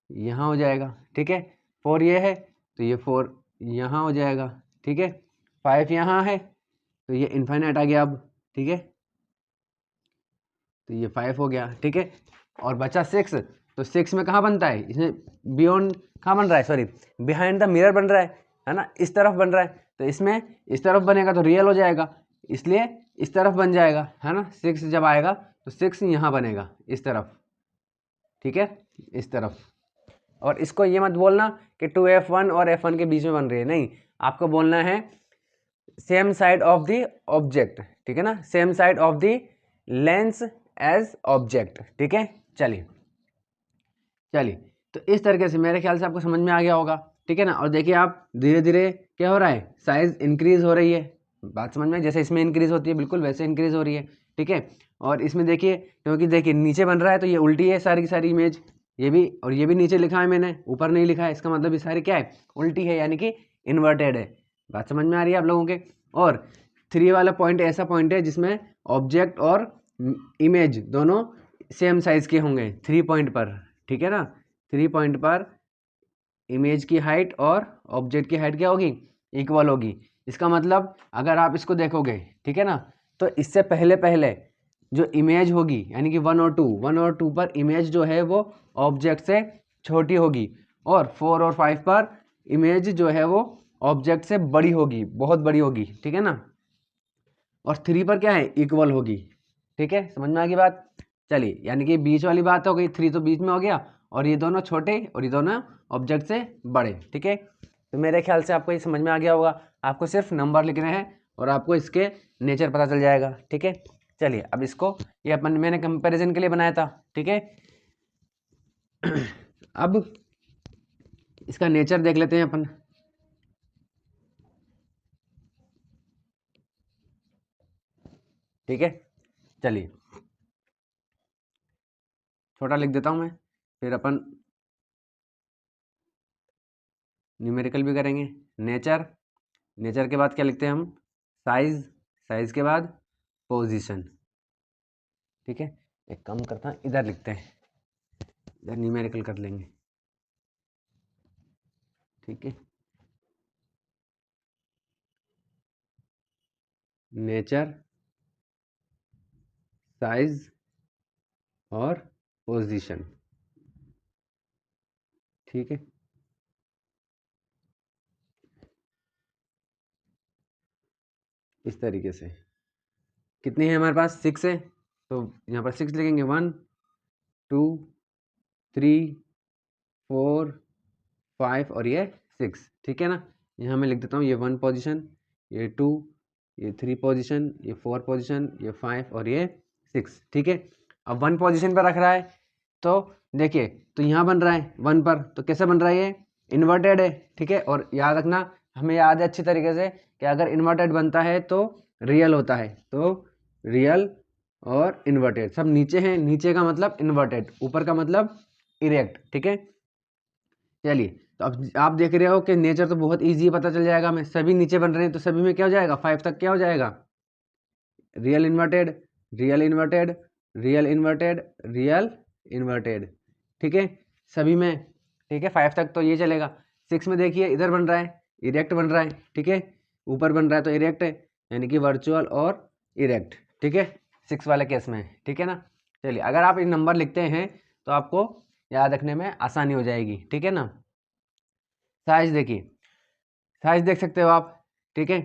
यहाँ हो जाएगा, ठीक है। 4 ये है तो ये 4 यहाँ हो जाएगा, ठीक है। 5 यहाँ है तो ये इनफाइनाइट आ गया अब, ठीक है, तो ये 5 हो गया, ठीक है। और बचा 6, तो 6 में कहाँ बनता है, इसमें बियॉन्ड कहाँ बन रहा है, सॉरी बिहाइंड द मिरर बन रहा है ना, इस तरफ बन रहा है, तो इसमें इस तरफ बनेगा तो रियल हो जाएगा, इसलिए इस तरफ बन जाएगा, है ना। 6 जब आएगा तो 6 यहाँ बनेगा इस तरफ, ठीक है, इस तरफ। और इसको ये मत बोलना कि 2f1 और f1 के बीच में बन रही है, नहीं, आपको बोलना है same side of the object, ठीक है ना, same side of the lens as object, ठीक है। चलिए चलिए, तो इस तरीके से मेरे ख्याल से आपको समझ में आ गया होगा, ठीक है ना। और देखिए आप धीरे धीरे क्या हो रहा है, साइज इंक्रीज हो रही है, बात समझ में, जैसे इसमें इंक्रीज होती है बिल्कुल वैसे इंक्रीज हो रही है, ठीक है। और इसमें देखिए, क्योंकि देखिए नीचे बन रहा है तो ये उल्टी है सारी की सारी इमेज, ये भी और ये भी नीचे लिखा है मैंने, ऊपर नहीं लिखा है, इसका मतलब ये सारी क्या है, उल्टी है, यानी कि इन्वर्टेड है। बात समझ में आ रही है आप लोगों के। और 3 वाला पॉइंट ऐसा पॉइंट है जिसमें ऑब्जेक्ट और इमेज दोनों सेम साइज के होंगे 3 पॉइंट पर, ठीक है ना। 3 पॉइंट पर इमेज की हाइट और ऑब्जेक्ट की हाइट क्या होगी, इक्वल होगी। इसका मतलब अगर आप इसको देखोगे, ठीक है ना, तो इससे पहले पहले जो इमेज होगी यानी कि 1 और 2 पर इमेज जो है वो ऑब्जेक्ट से छोटी होगी, और 4 और 5 पर इमेज जो है वो ऑब्जेक्ट से बड़ी होगी, बहुत बड़ी होगी, ठीक है ना। और 3 पर क्या है, इक्वल होगी, ठीक है, समझ में आ गई बात। चलिए, यानी कि बीच वाली बात हो गई, 3 तो बीच में हो गया, और ये दोनों छोटे और ये दोनों ऑब्जेक्ट से बड़े, ठीक है। तो मेरे ख्याल से आपको ये समझ में आ गया होगा, आपको सिर्फ नंबर लिखने हैं और आपको इसके नेचर पता चल जाएगा, ठीक है। चलिए अब इसको, ये अपन मैंने कंपैरिजन के लिए बनाया था, ठीक है। अब इसका नेचर देख लेते हैं अपन, ठीक है। चलिए छोटा लिख देता हूँ मैं, फिर अपन न्यूमेरिकल भी करेंगे। नेचर, नेचर के बाद क्या लिखते हैं हम, साइज, साइज के बाद पोजीशन, ठीक है। एक काम करता है, इधर लिखते हैं, इधर न्यूमेरिकल कर लेंगे, ठीक है। नेचर, साइज और पोजीशन, ठीक है। इस तरीके से कितनी है हमारे पास, 6 है, तो यहाँ पर 6 लिखेंगे, 1 2 3 4 5 और ये 6, ठीक है ना। यहाँ मैं लिख देता हूँ, ये 1 पोजीशन, ये 2, ये 3 पोजीशन, ये 4 पोजीशन, ये 5 और ये 6, ठीक है। अब 1 पोजीशन पर रख रहा है, तो देखिए, तो यहाँ बन रहा है 1 पर, तो कैसे बन रहा है, ये इन्वर्टेड है, ठीक है। और याद रखना, हमें याद है अच्छी तरीके से कि अगर इन्वर्टेड बनता है तो रियल होता है, तो रियल और इन्वर्टेड सब नीचे हैं, नीचे का मतलब इन्वर्टेड, ऊपर का मतलब इरेक्ट, ठीक है। चलिए, तो अब आप देख रहे हो कि नेचर तो बहुत इजी पता चल जाएगा, हमें सभी नीचे बन रहे हैं, तो सभी में क्या हो जाएगा, 5 तक क्या हो जाएगा, real inverted, real inverted, real inverted, real inverted, ठीक है, सभी में, ठीक है। 5 तक तो ये चलेगा। 6 में देखिए इधर बन रहा है, इरेक्ट बन रहा है, ठीक है, ऊपर बन रहा है तो इरेक्ट है, यानी कि वर्चुअल और इरेक्ट, ठीक है, 6 वाले केस में, ठीक है ना। चलिए, अगर आप इन नंबर लिखते हैं तो आपको याद रखने में आसानी हो जाएगी, ठीक है ना। साइज देखिए, साइज देख सकते हो आप, ठीक है।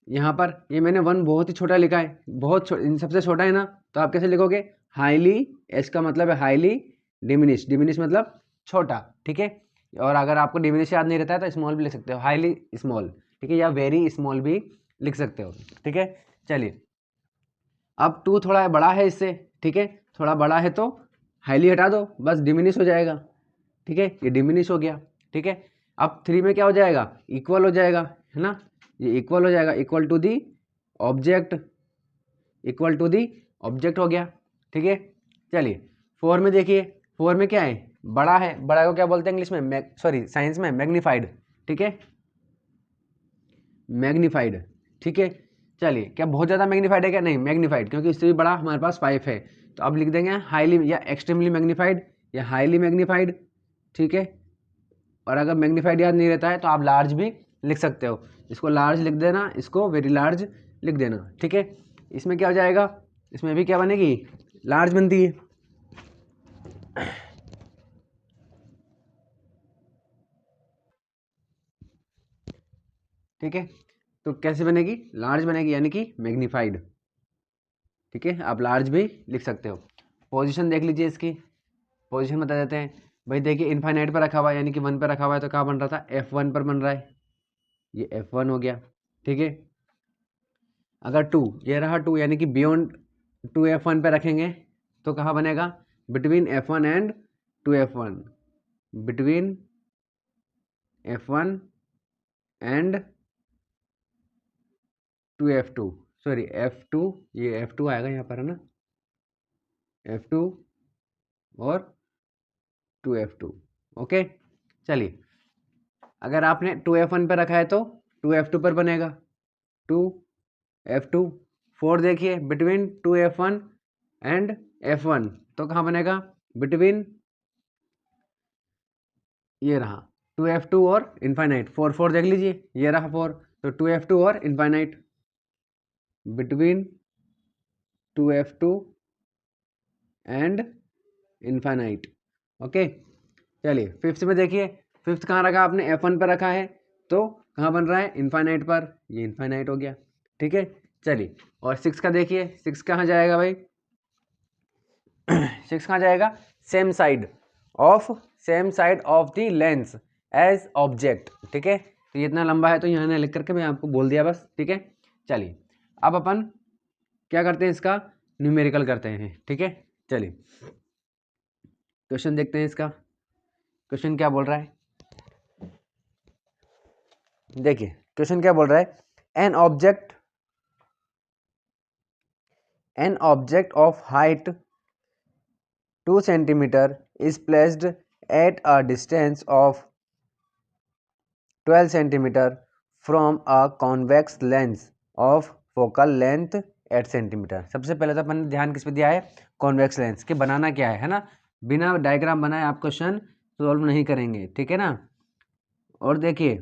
यहाँ पर ये मैंने 1 बहुत ही छोटा लिखा है, बहुत सबसे छोटा है ना, तो आप कैसे लिखोगे, हाईली, एच का मतलब है हाईली डिमिनिश, डिमिनिश मतलब छोटा, ठीक है। और अगर आपको डिमिनिश याद नहीं रहता है तो स्मॉल भी लिख सकते हो, हाईली स्मॉल, ठीक है, या वेरी स्मॉल भी लिख सकते हो, ठीक है। चलिए, अब 2 थोड़ा बड़ा है इससे, ठीक है, थोड़ा बड़ा है तो हाईली हटा दो, बस डिमिनिश हो जाएगा, ठीक है, ये डिमिनिश हो गया, ठीक है। अब 3 में क्या हो जाएगा, इक्वल हो जाएगा, है ना, ये इक्वल हो जाएगा, equal to the object, equal to the object हो गया, ठीक है। चलिए 4 में देखिए, 4 में क्या है, बड़ा है, बड़ा को क्या बोलते हैं इंग्लिश में, सॉरी साइंस में मैग्नीफाइड, ठीक है, मैग्नीफाइड, ठीक है। चलिए क्या बहुत ज़्यादा मैग्नीफाइड है क्या, नहीं मैग्नीफाइड, क्योंकि इससे भी बड़ा हमारे पास 5 है, तो अब लिख देंगे हाईली या एक्सट्रीमली मैग्नीफाइड या हाईली मैग्नीफाइड, ठीक है। और अगर मैग्नीफाइड याद नहीं रहता है तो आप लार्ज भी लिख सकते हो, इसको लार्ज लिख देना, इसको वेरी लार्ज लिख देना, ठीक है। इसमें क्या हो जाएगा, इसमें भी क्या बनेगी, लार्ज बनती है, ठीक है। तो कैसे बनेगी, लार्ज बनेगी, यानी कि मैग्नीफाइड, ठीक है। आप लार्ज भी लिख सकते हो। पोजीशन देख लीजिए इसकी, पोजीशन बता देते हैं भाई। देखिए इनफाइनाइट पर रखा हुआ है, यानी कि 1 पर रखा हुआ है, तो कहाँ बन रहा था, F1 पर बन रहा है, ये F1 हो गया, ठीक है। अगर 2, ये रहा 2, यानी कि बियॉन्ड 2F1 पे रखेंगे तो कहाँ बनेगा, between F1 and 2F1, between F1 and 2F2, sorry F2, ये F2 आएगा यहाँ पर, है ना, F2 और 2F2, ओके। चलिए अगर आपने 2F1 पर रखा है तो 2F2 पर बनेगा, 2F2। 4 देखिए बिटवीन 2F1 एंड F1, तो कहाँ बनेगा, बिटवीन, ये रहा 2F2 और इनफाइनाइट, 4 देख लीजिए, ये रहा 4, तो 2F2 और infinite, between 2F2 and infinite, okay. चलिए फिफ्थ में देखिए, फिफ्थ कहाँ रखा आपने, F1 पर रखा है, तो कहाँ बन रहा है, इनफाइनाइट पर, ये इनफाइनाइट हो गया, ठीक है। चलिए और 6 का देखिए, 6 कहाँ जाएगा भाई, 6 कहाँ जाएगा, same side of the lens as object, ठीक है। तो ये इतना लंबा है तो यहाँ लिख करके मैं आपको बोल दिया बस, ठीक है। चलिए अब अपन क्या करते हैं, इसका न्यूमेरिकल करते हैं, ठीक है। चलिए क्वेश्चन देखते हैं इसका, क्वेश्चन क्या बोल रहा है, देखिए क्वेश्चन क्या बोल रहा है, an object of height 2 centimeter is placed at a distance of 12 centimeter from a convex lens of focal length 8 centimeter। सबसे पहले तो अपन ने ध्यान किस पे दिया है, कॉन्वेक्स लेंस के बनाना क्या है ना, बिना डायग्राम बनाए आप क्वेश्चन सॉल्व नहीं करेंगे, ठीक है ना। और देखिए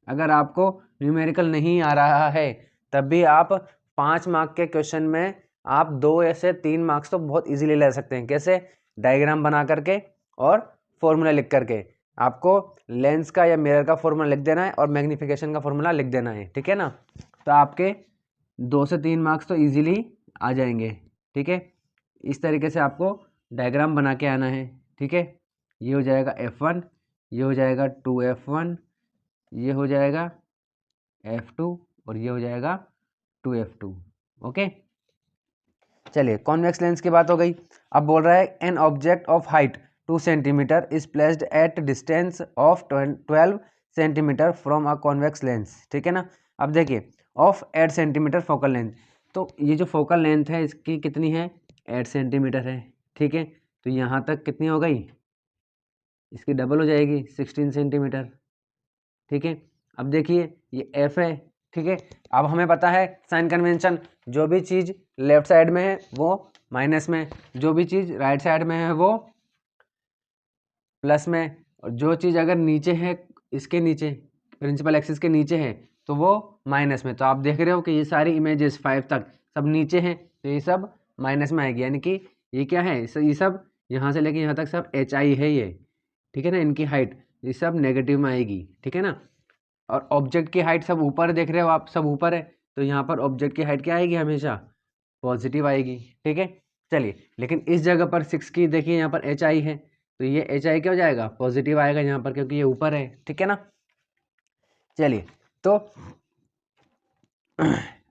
अगर आपको न्यूमेरिकल नहीं आ रहा है तब भी आप 5 मार्क के क्वेश्चन में आप 2 से 3 मार्क्स तो बहुत इजीली ले सकते हैं, कैसे, डायग्राम बना करके और फॉर्मूला लिख करके। आपको लेंस का या मिरर का फॉर्मूला लिख देना है और मैग्नीफिकेशन का फॉर्मूला लिख देना है, ठीक है ना। तो आपके 2 से 3 मार्क्स तो इजीली आ जाएंगे, ठीक है। इस तरीके से आपको डायग्राम बना के आना है, ठीक है। ये हो जाएगा F1, ये हो जाएगा 2F1, ये हो जाएगा F2 और ये हो जाएगा 2F2, ओके। चलिए कॉन्वेक्स लेंस की बात हो गई। अब बोल रहा है an object of height 2 centimetre is placed at distance of 12 centimetre from a convex lens, ठीक है ना। अब देखिए ऑफ 8 सेंटीमीटर फोकल लेंथ, तो ये जो फोकल लेंथ है इसकी कितनी है, 8 सेंटीमीटर है, ठीक है। तो यहाँ तक कितनी हो गई, इसकी डबल हो जाएगी 16 सेंटीमीटर, ठीक है। अब देखिए ये F है, ठीक है। अब हमें पता है साइन कन्वेंशन, जो भी चीज़ लेफ्ट साइड में है वो माइनस में, जो भी चीज़ राइट साइड में है वो प्लस में, और जो चीज़ अगर नीचे है, इसके नीचे प्रिंसिपल एक्सिस के नीचे है तो वो माइनस में। तो आप देख रहे हो कि ये सारी इमेजेस 5 तक सब नीचे हैं, तो ये सब माइनस में आएगी, यानी कि ये क्या है, ये सब यहाँ से लेके यहाँ तक सब HI है ये, ठीक है ना। इनकी हाइट ये सब नेगेटिव में आएगी, ठीक है ना। और ऑब्जेक्ट की हाइट सब ऊपर देख रहे हो आप, सब ऊपर है, तो यहाँ पर ऑब्जेक्ट की हाइट क्या आएगी, हमेशा पॉजिटिव आएगी, ठीक है। चलिए लेकिन इस जगह पर 6 की देखिए यहाँ पर HI है, तो ये HI क्या हो जाएगा, पॉजिटिव आएगा यहाँ पर, क्योंकि ये ऊपर है, ठीक है ना। चलिए तो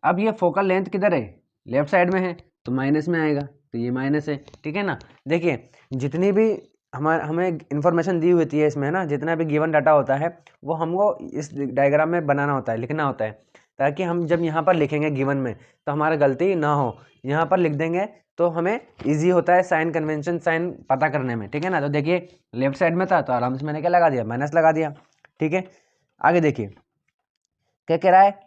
अब ये फोकल लेंथ किधर है, लेफ्ट साइड में है, तो माइनस में आएगा, तो ये माइनस है, ठीक है ना। देखिए जितनी भी हमें इन्फॉर्मेशन दी होती है इसमें ना, जितना भी गिवन डाटा होता है वो हमको इस डायग्राम में बनाना होता है, लिखना होता है। ताकि हम जब यहाँ पर लिखेंगे गिवन में तो हमारा गलती ना हो। यहाँ पर लिख देंगे तो हमें इजी होता है साइन कन्वेंशन साइन पता करने में, ठीक है ना। तो देखिए लेफ्ट साइड में था तो आराम से मैंने क्या लगा दिया, माइनस लगा दिया, ठीक है। आगे देखिए क्या कह रहा है,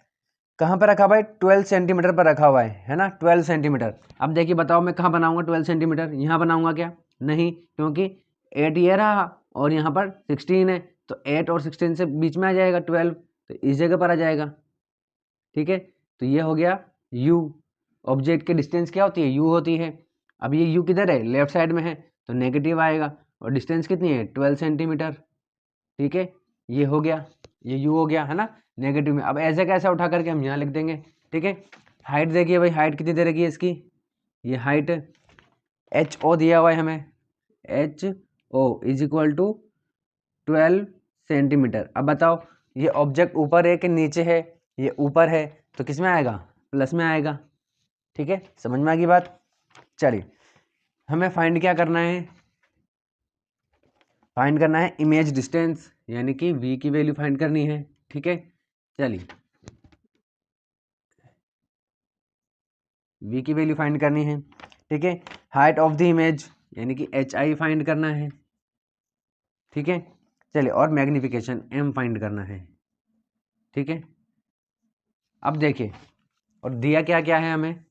कहाँ पर रखा भाई, 12 सेंटीमीटर पर रखा हुआ है ना, 12 सेंटीमीटर। अब देखिए बताओ मैं कहाँ बनाऊंगा 12 सेंटीमीटर, यहाँ बनाऊंगा क्या, नहीं, क्योंकि 8 ये रहा और यहाँ पर 16 है, तो 8 और 16 से बीच में आ जाएगा 12, तो इस जगह पर आ जाएगा, ठीक है। तो ये हो गया u, ऑब्जेक्ट की डिस्टेंस क्या होती है, u होती है। अब ये u किधर है, लेफ्ट साइड में है, तो नेगेटिव आएगा, और डिस्टेंस कितनी है 12 सेंटीमीटर, ठीक है। ये हो गया, ये u हो गया है ना, नेगेटिव में। अब ऐसे कैसे उठा करके हम यहाँ लिख देंगे, ठीक है। हाइट देखिए भाई, हाइट कितनी दे रखी है इसकी, ये हाइट एच ओ दिया हुआ है हमें, H O is equal to 12 centimetre. अब बताओ ये ऑब्जेक्ट ऊपर है कि नीचे है, ये ऊपर है, तो किस में आएगा, प्लस में आएगा, ठीक है। समझ में आ गई बात। चलिए हमें फाइंड क्या करना है, फाइंड करना है इमेज डिस्टेंस, यानी कि v की वैल्यू फाइंड करनी है, ठीक है। चलिए v की वैल्यू फाइंड करनी है, ठीक है। हाइट ऑफ द इमेज यानी कि hi फाइंड करना है, ठीक है। चलिए और मैग्निफिकेशन m फाइंड करना है, ठीक है। अब देखिए और दिया क्या क्या है हमें,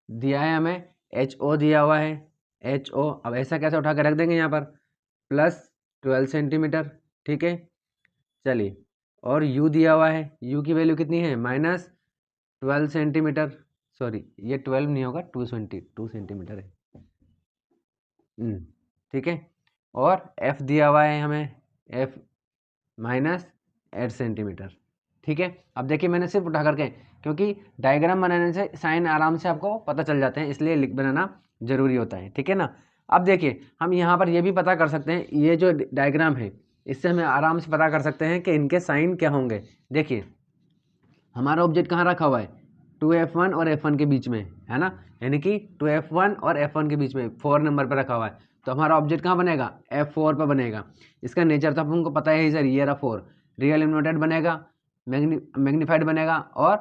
दिया है हमें HO दिया हुआ है, HO। अब ऐसा कैसे उठा कर रख देंगे यहाँ पर, प्लस 12 सेंटीमीटर, ठीक है। चलिए और U दिया हुआ है, U की वैल्यू कितनी है, माइनस 12 सेंटीमीटर, सॉरी ये 12 नहीं होगा, 2 सेंटीमीटर है, ठीक है। और F दिया हुआ है हमें, F माइनस 8 सेंटीमीटर, ठीक है। अब देखिए मैंने सिर्फ उठा करके, क्योंकि डायग्राम बनाने से साइन आराम से आपको पता चल जाते हैं, इसलिए लिख बनाना जरूरी होता है, ठीक है ना। अब देखिए हम यहाँ पर ये भी पता कर सकते हैं, ये जो डायग्राम है इससे हमें आराम से पता कर सकते हैं कि इनके साइन क्या होंगे। देखिए हमारा ऑब्जेक्ट कहाँ रखा हुआ है, 2F1 और F1 के बीच में है ना, यानी कि 2F1 और F1 के बीच में 4 नंबर पर रखा हुआ है, तो हमारा ऑब्जेक्ट कहाँ बनेगा, F4 पर बनेगा। इसका नेचर तो हमको पता है ही सर, ये रहा 4, रियल इन्वर्टेड बनेगा, मैग्नीफाइड बनेगा, और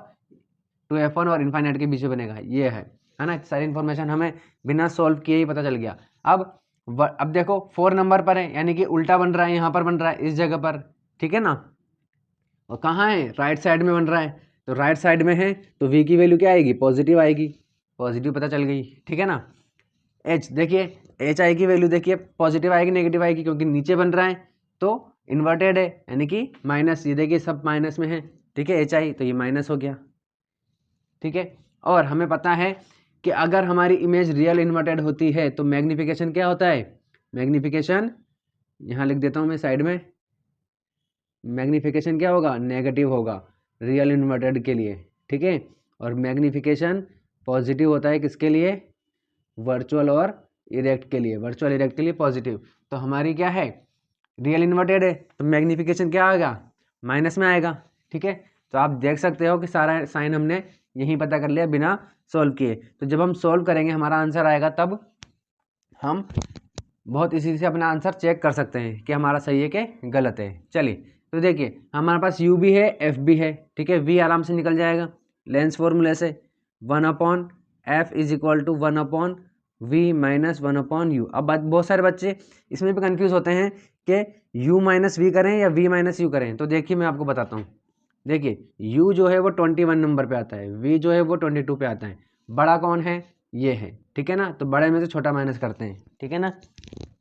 2F1 और इन्फाइनाइट के बीच में बनेगा, ये है ना। सारी इन्फॉर्मेशन हमें बिना सॉल्व किए ही पता चल गया। अब देखो 4 नंबर पर है, यानी कि उल्टा बन रहा है, यहाँ पर बन रहा है इस जगह पर, ठीक है ना। और कहाँ है, राइट साइड में बन रहा है, तो राइट साइड में है तो v की वैल्यू क्या आएगी, पॉजिटिव आएगी, पॉजिटिव पता चल गई, ठीक है ना। h देखिए, h आई की वैल्यू देखिए पॉजिटिव आएगी नेगेटिव आएगी, क्योंकि नीचे बन रहा है तो इन्वर्टेड है, यानी कि माइनस, ये देखिए सब माइनस में है, ठीक है। h आई तो ये माइनस हो गया, ठीक है। और हमें पता है कि अगर हमारी इमेज रियल इन्वर्टेड होती है तो मैग्निफिकेशन क्या होता है, मैग्निफिकेशन यहाँ लिख देता हूँ मैं साइड में, मैग्निफिकेशन क्या होगा, नेगेटिव होगा रियल इन्वर्टेड के लिए, ठीक है। और मैग्निफिकेशन पॉजिटिव होता है किसके लिए, वर्चुअल और इरेक्ट के लिए, वर्चुअल इरेक्ट के लिए पॉजिटिव। तो हमारी क्या है, रियल इन्वर्टेड है तो मैग्निफिकेशन क्या आएगा, माइनस में आएगा, ठीक है। तो आप देख सकते हो कि सारा साइन हमने यहीं पता कर लिया बिना सॉल्व किए। तो जब हम सॉल्व करेंगे हमारा आंसर आएगा, तब हम बहुत इसी से अपना आंसर चेक कर सकते हैं कि हमारा सही है कि गलत है। चलिए तो देखिए हमारे पास u भी है, f भी है, ठीक है। v आराम से निकल जाएगा लेंस फॉर्मूले से, 1/f is equal to 1/v minus 1/u। अब बहुत सारे बच्चे इसमें भी कंफ्यूज होते हैं कि u माइनस वी करें या v माइनस u करें। तो देखिए मैं आपको बताता हूँ, देखिए u जो है वो 21 नंबर पे आता है, v जो है वो 22 पे आता है, बड़ा कौन है, ये है, ठीक है ना। तो बड़े में से छोटा माइनस करते हैं, ठीक है ना।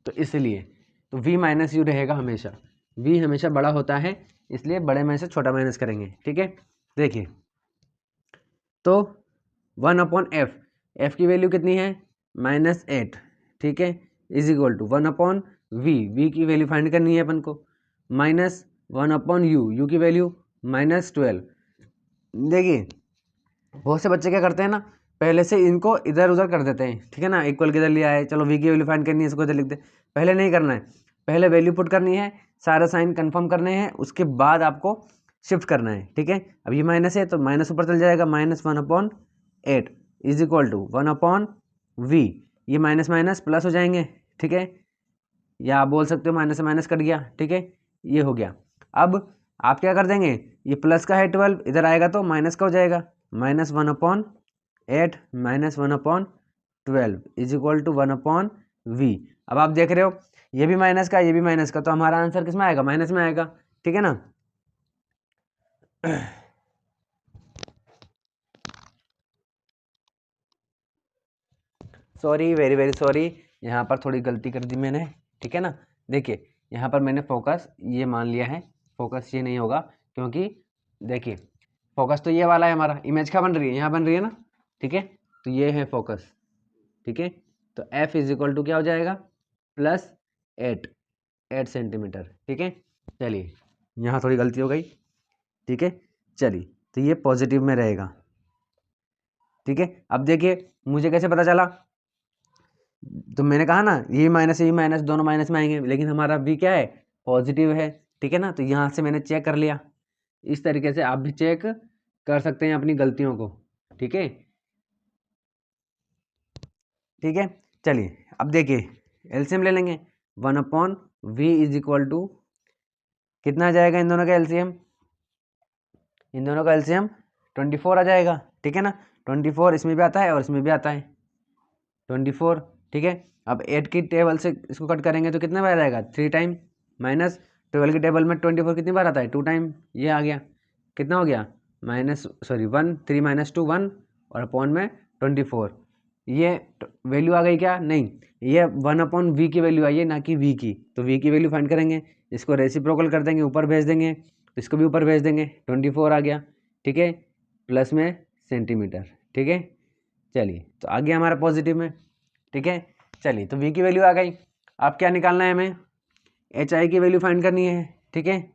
तो इसलिए तो v माइनस यू रहेगा हमेशा, v हमेशा बड़ा होता है, इसलिए बड़े में से छोटा माइनस करेंगे, ठीक है। देखिए तो 1/f, f की वैल्यू कितनी है, -8, ठीक है, is equal to 1/v, v की वैल्यू फाइंड करनी है अपन को, -1/u, u की वैल्यू -12। देखिए बहुत से बच्चे क्या करते हैं ना, पहले से इनको इधर उधर कर देते हैं, ठीक है ना, इक्वल किधर लिया है, चलो v की वैल्यू फाइंड करनी है, इसको इधर लिख दे। पहले नहीं करना है, पहले वैल्यू पुट करनी है, सारा साइन कंफर्म करने हैं, उसके बाद आपको शिफ्ट करना है, ठीक है। अब ये माइनस है तो माइनस ऊपर चल जाएगा, -1/8 इज इक्वल टू 1/v, ये माइनस माइनस प्लस हो जाएंगे, ठीक है, या आप बोल सकते हो माइनस से माइनस कट गया, ठीक है, ये हो गया। अब आप क्या कर देंगे, ये प्लस का है 12, इधर आएगा तो माइनस का हो जाएगा, -1/8 -1/12 इज इक्वल टू 1/v। अब आप देख रहे हो ये भी माइनस का, ये भी माइनस का, तो हमारा आंसर किस में आएगा? माइनस में आएगा, ठीक है ना। सॉरी, वेरी वेरी सॉरी, यहाँ पर थोड़ी गलती कर दी मैंने, ठीक है ना। देखिए यहाँ पर मैंने फोकस ये मान लिया है, फोकस ये नहीं होगा, क्योंकि देखिए फोकस तो ये वाला है हमारा, इमेज क्या बन रही है? यहाँ बन रही है ना, ठीक है। तो ये है फोकस, ठीक है। तो f इज इक्वल टू क्या हो जाएगा? +8 सेंटीमीटर, ठीक है। चलिए यहाँ थोड़ी गलती हो गई, ठीक है। चलिए तो ये पॉजिटिव में रहेगा, ठीक है। अब देखिए मुझे कैसे पता चला? तो मैंने कहा ना ये माइनस, ये माइनस, दोनों माइनस में आएंगे, लेकिन हमारा भी क्या है? पॉजिटिव है, ठीक है ना। तो यहाँ से मैंने चेक कर लिया। इस तरीके से आप भी चेक कर सकते हैं अपनी गलतियों को, ठीक है, ठीक है। चलिए अब देखिए एलसीएम ले लेंगे। 1/v इज इक्वल टू कितना आ जाएगा? इन दोनों का एलसीएम, इन दोनों का एलसीएम 24 आ जाएगा, ठीक है ना। 24 इसमें भी आता है और इसमें भी आता है 24, ठीक है। अब 8 की टेबल से इसको कट करेंगे तो कितने बार आएगा? 3 टाइम, माइनस 12 की टेबल में 24 कितनी बार आता है? 2 टाइम, ये आ गया। कितना हो गया? 1 3 - 2 1 और अपॉन में 24, ये वैल्यू आ गई क्या? नहीं, ये 1/v की वैल्यू आई है, ना कि v की। तो v की वैल्यू फाइंड करेंगे, इसको रेसिप्रोकल कर देंगे, ऊपर भेज देंगे, तो इसको भी ऊपर भेज देंगे, 24 आ गया, ठीक है, प्लस में सेंटीमीटर, ठीक है। चलिए तो आ गया हमारा पॉजिटिव में, ठीक है। चलिए तो v की वैल्यू आ गई। अब क्या निकालना है? हमें hi की वैल्यू फाइंड करनी है, ठीक है।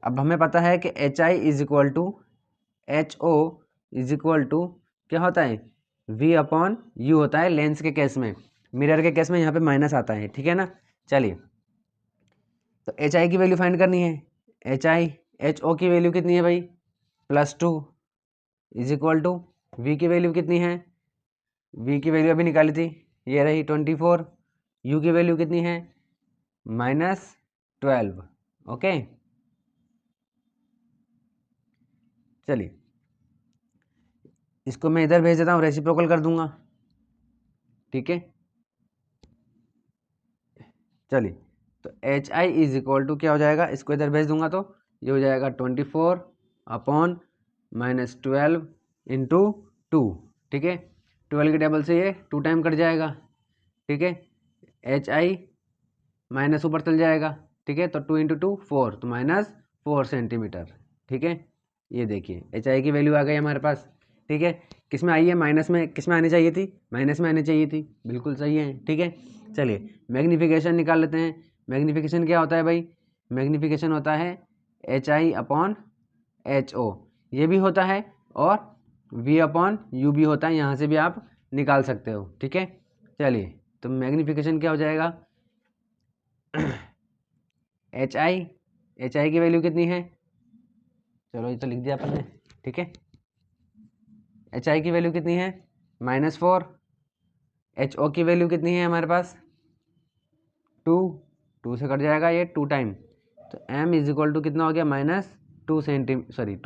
अब हमें पता है कि hi is equal to ho is equal to क्या होता है? v/u होता है लेंस के केस में, मिरर के केस में यहाँ पे माइनस आता है, ठीक है ना। चलिए तो hi की वैल्यू फाइंड करनी है। ho की वैल्यू कितनी है भाई? +2 इज इक्वल टू v की वैल्यू कितनी है? v की वैल्यू अभी निकाली थी, ये रही 24। u की वैल्यू कितनी है? -12, ओके। चलिए इसको मैं इधर भेज देता हूँ, रेसिप्रोकल कर दूंगा, ठीक है। चलिए तो hi इज इक्वल टू क्या हो जाएगा? इसको इधर भेज दूंगा तो ये हो जाएगा 24/-12 इंटू 2, ठीक है। 12 की टेबल से ये 2 टाइम कट जाएगा, ठीक है। hi माइनस ऊपर चल जाएगा, ठीक है। तो 2 × 2 4, तो -4 सेंटीमीटर, ठीक है। ये देखिए hi की वैल्यू आ गई हमारे पास, ठीक है। किस में आई है? माइनस में। किस में आनी चाहिए थी? माइनस में आनी चाहिए थी, बिल्कुल सही है, ठीक है। चलिए मैग्नीफिकेशन निकाल लेते हैं। मैग्नीफिकेशन क्या होता है भाई? मैग्नीफिकेशन होता है hi/ho, ये भी होता है, और v/u भी होता है, यहाँ से भी आप निकाल सकते हो, ठीक है। चलिए तो मैग्नीफिकेशन क्या हो जाएगा? hi की वैल्यू कितनी है? चलो ये तो लिख दिया अपन ने, ठीक है। hi की वैल्यू कितनी है? -4। ho की वैल्यू कितनी है हमारे पास? 2 से कट जाएगा ये 2 टाइम, तो m इज इक्वल टू कितना हो गया? -2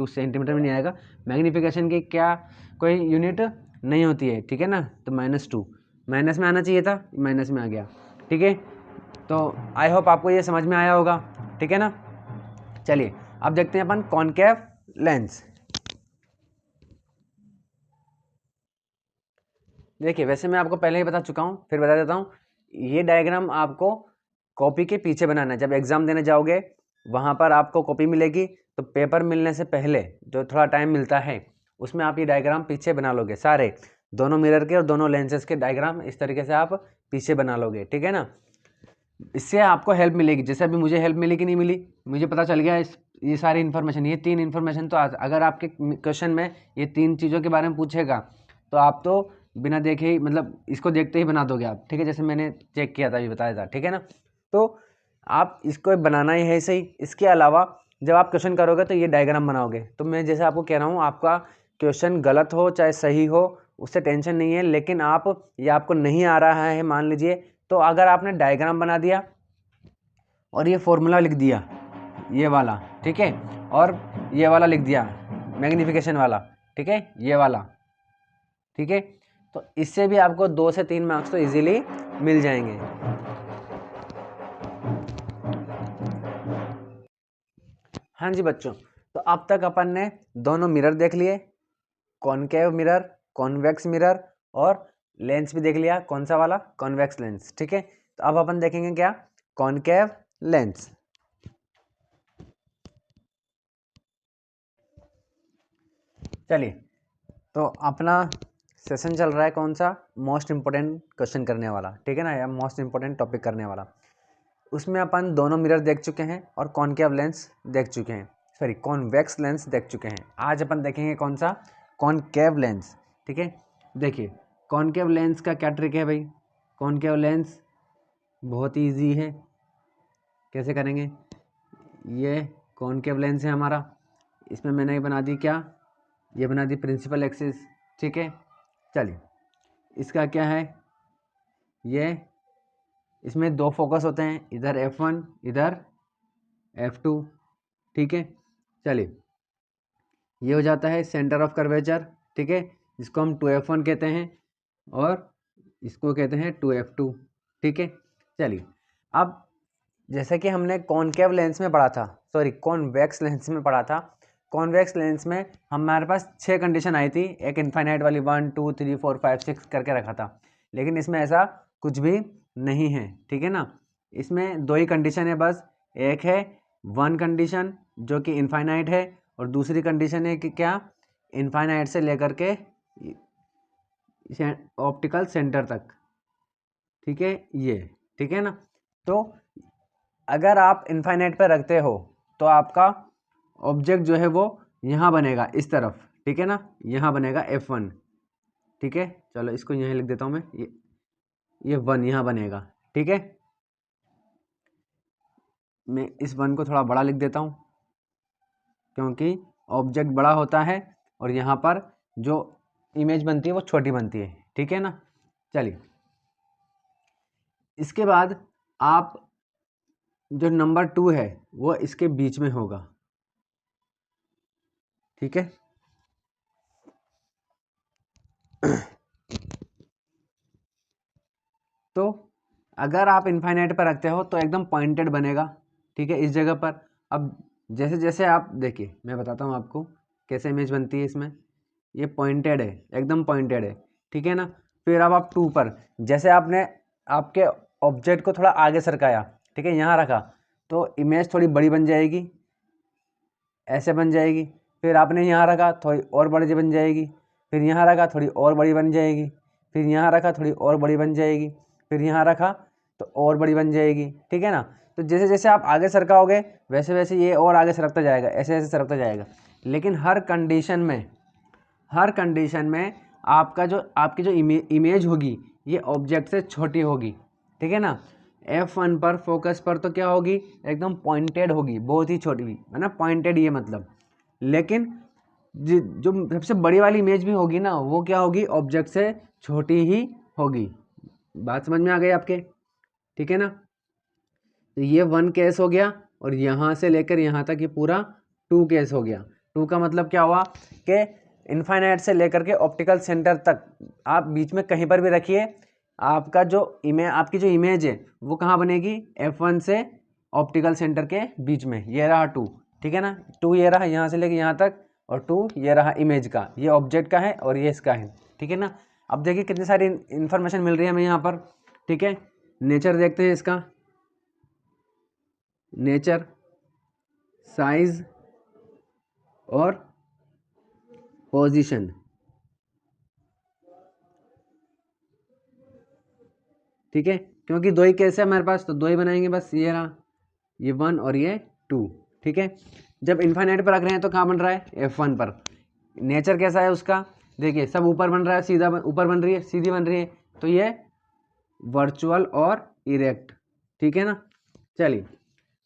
सेंटीमीटर में नहीं आएगा। मैग्नीफिकेशन की क्या कोई यूनिट नहीं होती है, ठीक है ना। तो -2 माइनस में आना चाहिए था, माइनस में आ गया, ठीक है। तो आई होप आपको ये समझ में आया होगा, ठीक है ना। चलिए अब देखते हैं अपन कॉनकेव लेंस। देखिए वैसे मैं आपको पहले ही बता चुका हूँ, फिर बता देता हूँ। ये डायग्राम आपको कॉपी के पीछे बनाना है। जब एग्ज़ाम देने जाओगे वहाँ पर आपको कॉपी मिलेगी, तो पेपर मिलने से पहले जो थोड़ा टाइम मिलता है उसमें आप ये डायग्राम पीछे बना लोगे, सारे दोनों मिरर के और दोनों लेंसेज के डायग्राम इस तरीके से आप पीछे बना लोगे, ठीक है ना। इससे आपको हेल्प मिलेगी, जैसे अभी मुझे हेल्प मिली कि नहीं मिली, मुझे पता चल गया ये सारी इन्फॉर्मेशन, ये 3 इन्फॉर्मेशन। तो अगर आपके क्वेश्चन में ये 3 चीज़ों के बारे में पूछेगा तो आप तो बिना देखे ही, मतलब इसको देखते ही बना दोगे आप, ठीक है। जैसे मैंने चेक किया था, अभी बताया था, ठीक है ना। तो आप इसको बनाना ही है सही। इसके अलावा जब आप क्वेश्चन करोगे तो ये डायग्राम बनाओगे। तो मैं जैसे आपको कह रहा हूँ, आपका क्वेश्चन गलत हो चाहे सही हो उससे टेंशन नहीं है, लेकिन ये आपको नहीं आ रहा है मान लीजिए, तो अगर आपने डायग्राम बना दिया और ये फॉर्मूला लिख दिया, ये वाला, ठीक है, और ये वाला लिख दिया मैग्नीफिकेशन वाला, ठीक है, ये वाला, ठीक है। तो इससे भी आपको 2 से 3 मार्क्स तो इजीली मिल जाएंगे। हाँ जी बच्चों, तो अब तक अपन ने दोनों मिरर देख लिए, कॉनकेव मिरर, कॉन्वेक्स मिरर, और लेंस भी देख लिया, कौन सा वाला, कॉन्वेक्स लेंस, ठीक है। तो अब अपन देखेंगे क्या, कॉनकेव लेंस। चलिए, तो अपना सेशन चल रहा है कौन सा, मोस्ट इम्पोर्टेंट क्वेश्चन करने वाला, ठीक है ना, या मोस्ट इम्पोर्टेंट टॉपिक करने वाला। उसमें अपन दोनों मिरर देख चुके हैं और कॉनकेव लेंस देख चुके हैं, सॉरी कॉन्वेक्स लेंस देख चुके हैं। आज अपन देखेंगे कौन सा, कॉनकेव लेंस, ठीक है। देखिए कॉनकेव लेंस का क्या ट्रिक है भाई, कॉनकेव लेंस बहुत ही ईजी है। कैसे करेंगे, ये कॉनकेव लेंस है हमारा, इसमें मैंने बना दी क्या, ये बना दी प्रिंसिपल एक्सिस, ठीक है। चलिए, इसका क्या है, ये इसमें 2 फोकस होते हैं, इधर F1 इधर F2, ठीक है। चलिए, ये हो जाता है सेंटर ऑफ कर्वेचर, ठीक है, जिसको हम 2F1 कहते हैं और इसको कहते हैं 2F2, ठीक है। चलिए, अब जैसे कि हमने कॉनकेव लेंस में पढ़ा था, सॉरी कॉन्वेक्स लेंस में पढ़ा था, कॉन्वेक्स लेंस में हमारे पास 6 कंडीशन आई थी, एक इनफाइनाइट वाली 1 2 3 4 5 6 करके रखा था, लेकिन इसमें ऐसा कुछ भी नहीं है, ठीक है ना। इसमें 2 ही कंडीशन है बस, एक है 1 कंडीशन जो कि इनफाइनाइट है, और दूसरी कंडीशन है कि क्या, इनफाइनाइट से लेकर के ऑप्टिकल सेंटर तक, ठीक है, ये, ठीक है ना। तो अगर आप इनफाइनाइट पर रखते हो तो आपका ऑब्जेक्ट जो है वो यहाँ बनेगा इस तरफ, ठीक है ना, यहाँ बनेगा F1, ठीक है। चलो इसको यहाँ लिख देता हूँ मैं, ये 1 यहाँ बनेगा, ठीक है। मैं इस 1 को थोड़ा बड़ा लिख देता हूँ क्योंकि ऑब्जेक्ट बड़ा होता है और यहाँ पर जो इमेज बनती है वो छोटी बनती है, ठीक है ना। चलिए, इसके बाद आप जो नंबर 2 है वो इसके बीच में होगा, ठीक है। तो अगर आप इनफाइनाइट पर रखते हो तो एकदम पॉइंटेड बनेगा, ठीक है, इस जगह पर। अब जैसे जैसे आप देखिए, मैं बताता हूँ आपको कैसे इमेज बनती है इसमें, ये पॉइंटेड है, एकदम पॉइंटेड है, ठीक है ना। फिर अब आप 2 पर, जैसे आपने आपके ऑब्जेक्ट को थोड़ा आगे सरकाया, ठीक है, यहाँ रखा, तो इमेज थोड़ी बड़ी बन जाएगी, ऐसे बन जाएगी। फिर आपने यहाँ रखा, थोड़ी और बड़ी बन जाएगी, फिर यहाँ रखा, थोड़ी और बड़ी बन जाएगी, फिर यहाँ रखा, थोड़ी और बड़ी बन जाएगी, फिर यहाँ रखा तो और बड़ी बन जाएगी, ठीक है ना। तो जैसे जैसे आप आगे सरकाओगे वैसे वैसे ये और आगे सरकता जाएगा, ऐसे ऐसे सरकता जाएगा। लेकिन हर कंडीशन में आपकी जो इमेज होगी ये ऑब्जेक्ट से छोटी होगी, ठीक है ना। F1 पर फोकस पर तो क्या होगी, एकदम पॉइंटेड होगी, बहुत ही छोटी है ना, पॉइंटेड ये मतलब। लेकिन जो सबसे बड़ी वाली इमेज भी होगी ना वो क्या होगी, ऑब्जेक्ट से छोटी ही होगी। बात समझ में आ गई आपके, ठीक है ना। तो ये 1 केस हो गया और यहाँ से लेकर यहाँ तक ये पूरा 2 केस हो गया। 2 का मतलब क्या हुआ कि इनफाइनाइट से लेकर के ऑप्टिकल सेंटर तक आप बीच में कहीं पर भी रखिए, आपकी जो इमेज है वो कहाँ बनेगी, F1 से ऑप्टिकल सेंटर के बीच में। ये रहा 2, ठीक है ना, 2 ये रहा यहाँ से लेकर यहाँ तक, और 2 ये रहा इमेज का, ये ऑब्जेक्ट का है और ये इसका है, ठीक है ना। अब देखिए कितनी सारी इन्फॉर्मेशन मिल रही है हमें यहाँ पर, ठीक है। नेचर देखते हैं इसका, नेचर, साइज और पोजीशन, ठीक है, क्योंकि 2 ही केस है हमारे पास तो 2 ही बनाएंगे बस। ये रहा, ये 1 और ये 2, ठीक है। जब इनफाइनाइट पर रख रहे हैं तो कहाँ बन रहा है, F1 पर। नेचर कैसा है उसका, देखिए सब ऊपर बन रहा है, सीधा ऊपर बन रही है, सीधी बन रही है, तो ये वर्चुअल और इरेक्ट, ठीक है ना। चलिए,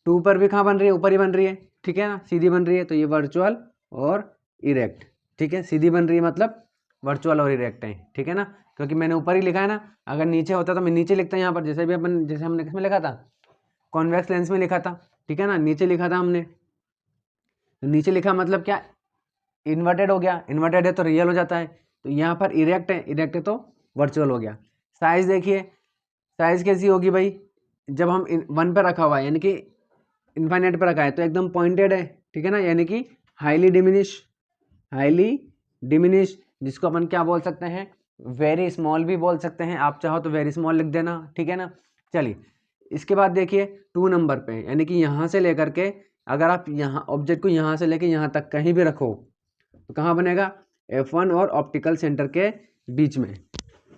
2 पर भी कहाँ बन रही है, ऊपर ही बन रही है, ठीक है ना, सीधी बन रही है, तो ये वर्चुअल और इरेक्ट, ठीक है। सीधी बन रही है मतलब वर्चुअल और इरेक्ट है, ठीक है ना, क्योंकि मैंने ऊपर ही लिखा है ना। अगर नीचे होता तो मैं नीचे लिखता यहाँ पर, जैसे हमने किसमें लिखा था, कॉन्वेक्स लेंस में लिखा था, ठीक है ना, नीचे लिखा था हमने, तो नीचे लिखा मतलब क्या, इन्वर्टेड हो गया, इन्वर्टेड है तो रियल हो जाता है, तो यहाँ पर इरेक्ट है, इरेक्ट है तो वर्चुअल हो गया। साइज देखिए, साइज कैसी होगी भाई, जब हम 1 पे रखा हुआ है यानी कि इन्फाइनाइट पे रखा है तो एकदम पॉइंटेड है, ठीक है ना, यानी कि हाईली डिमिनिश, जिसको अपन क्या बोल सकते हैं, वेरी स्मॉल भी बोल सकते हैं, आप चाहो तो वेरी स्मॉल लिख देना, ठीक है ना। चलिए इसके बाद देखिए 2 नंबर पे, यानी कि यहाँ से लेकर के अगर आप यहाँ ऑब्जेक्ट को यहाँ से लेके यहाँ तक कहीं भी रखो तो कहाँ बनेगा, F1 और ऑप्टिकल सेंटर के बीच में।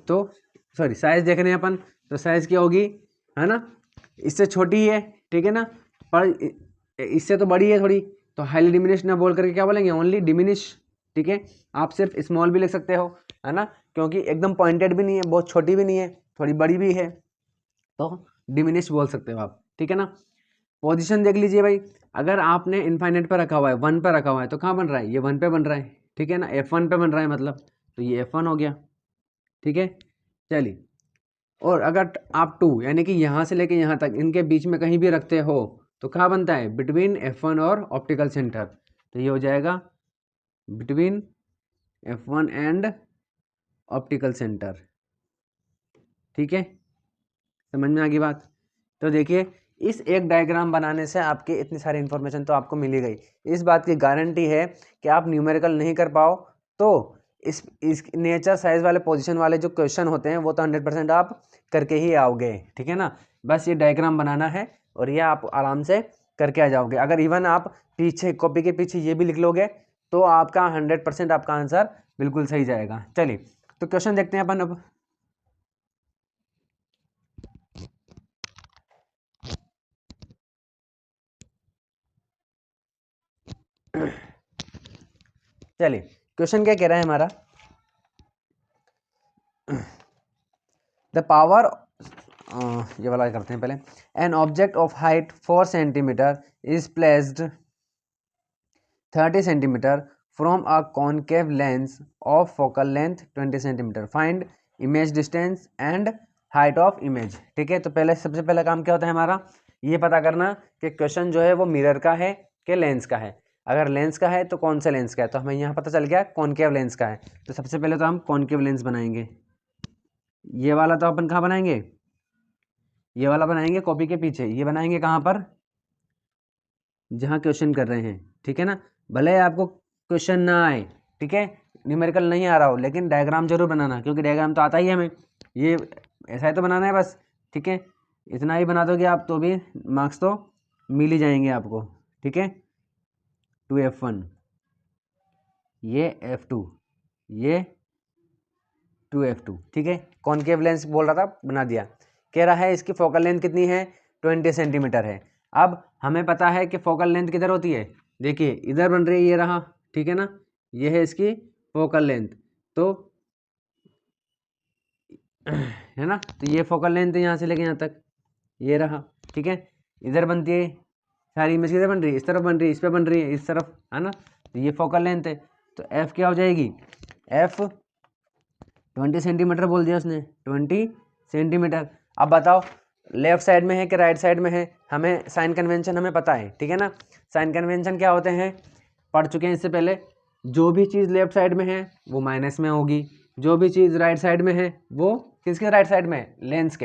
तो सॉरी साइज देख रहे हैं अपन, तो साइज क्या होगी, है ना, इससे छोटी है, ठीक है ना, पर इससे तो बड़ी है थोड़ी, तो हाईली डिमिनिश ना बोल करके क्या बोलेंगे, ओनली डिमिनिश, ठीक है। आप सिर्फ स्मॉल भी लिख सकते हो, है ना, क्योंकि एकदम पॉइंटेड भी नहीं है, बहुत छोटी भी नहीं है, थोड़ी बड़ी भी है, तो डिमिनिश बोल सकते हो आप, ठीक है ना। पोजीशन देख लीजिए भाई, अगर आपने इनफाइनाइट पर रखा हुआ है, 1 पर रखा हुआ है, तो कहाँ बन रहा है, ये 1 पे बन रहा है, ठीक है ना, F1 पे बन रहा है मतलब, तो ये F1 हो गया, ठीक है। चलिए, और अगर आप 2 यानी कि यहाँ से लेके यहाँ तक इनके बीच में कहीं भी रखते हो तो कहाँ बनता है, बिटवीन F1 और ऑप्टिकल सेंटर, तो ये हो जाएगा between F1 and optical centre, ठीक है, समझ में आ गई बात। तो देखिए इस एक डायग्राम बनाने से आपकी इतनी सारी इन्फॉर्मेशन तो आपको मिली गई, इस बात की गारंटी है कि आप न्यूमेरिकल नहीं कर पाओ तो इस नेचर साइज वाले पोजीशन वाले जो क्वेश्चन होते हैं वो तो 100% आप करके ही आओगे, ठीक है ना। बस ये डायग्राम बनाना है और ये आप आराम से करके आ जाओगे। अगर इवन आप पीछे कॉपी के पीछे ये भी लिख लोगे तो आपका 100% आपका आंसर बिल्कुल सही जाएगा। चलिए तो क्वेश्चन देखते हैं अपन अब। चलिए क्वेश्चन क्या कह रहा है हमारा, द पावर, ये वाला करते हैं पहले, an object of height 4 centimetre is placed 30 centimetre from a concave lens of focal length 20 centimetre, find image distance and height of image. ठीक है, तो पहले सबसे पहला काम क्या होता है हमारा, ये पता करना कि क्वेश्चन जो है वो मिरर का है कि लेंस का है। अगर लेंस का है तो कौन सा लेंस का है, तो हमें यहाँ पता चल गया कॉनकेव लेंस का है, तो सबसे पहले तो हम कॉनकेव लेंस बनाएंगे। ये वाला तो अपन कहाँ बनाएंगे, ये वाला बनाएंगे कॉपी के पीछे, ये बनाएंगे कहाँ पर, जहाँ क्वेश्चन कर रहे हैं, ठीक है ना। भले आपको क्वेश्चन ना आए, ठीक है, न्यूमेरिकल नहीं आ रहा हो, लेकिन डायग्राम जरूर बनाना, क्योंकि डायग्राम तो आता ही है हमें, ये ऐसा ही तो बनाना है बस, ठीक है। इतना ही बना दोगे आप तो भी मार्क्स तो मिल ही जाएंगे आपको, ठीक है। 2F1, ये F2, ये 2F2, ठीक है। कॉनकेव लेंस बोल रहा था, बना दिया। कह रहा है इसकी फोकल लेंथ कितनी है, 20 सेंटीमीटर है। अब हमें पता है कि फोकल लेंथ किधर होती है, देखिए इधर बन रही है, ये रहा, ठीक है ना, ये है इसकी फोकल लेंथ, तो है ना, तो ये फोकल लेंथ है यहाँ से लेके यहाँ तक, ये रहा, ठीक है। इधर बनती है सारी इमेज, किधर बन रही है, इस तरफ बन रही है, इस पर बन रही है, इस तरफ, है ना, तो ये फोकल लेंथ है, तो एफ क्या हो जाएगी, एफ 20 सेंटीमीटर बोल दिया उसने, 20 सेंटीमीटर। अब बताओ लेफ्ट साइड में है कि राइट साइड में है, हमें साइन कन्वेंशन हमें पता है, ठीक है ना। साइन कन्वेंशन क्या होते हैं, पढ़ चुके हैं इससे पहले, जो भी चीज़ लेफ्ट साइड में है वो माइनस में होगी, जो भी चीज़ राइट साइड में है वो किसके राइट साइड में, लेंस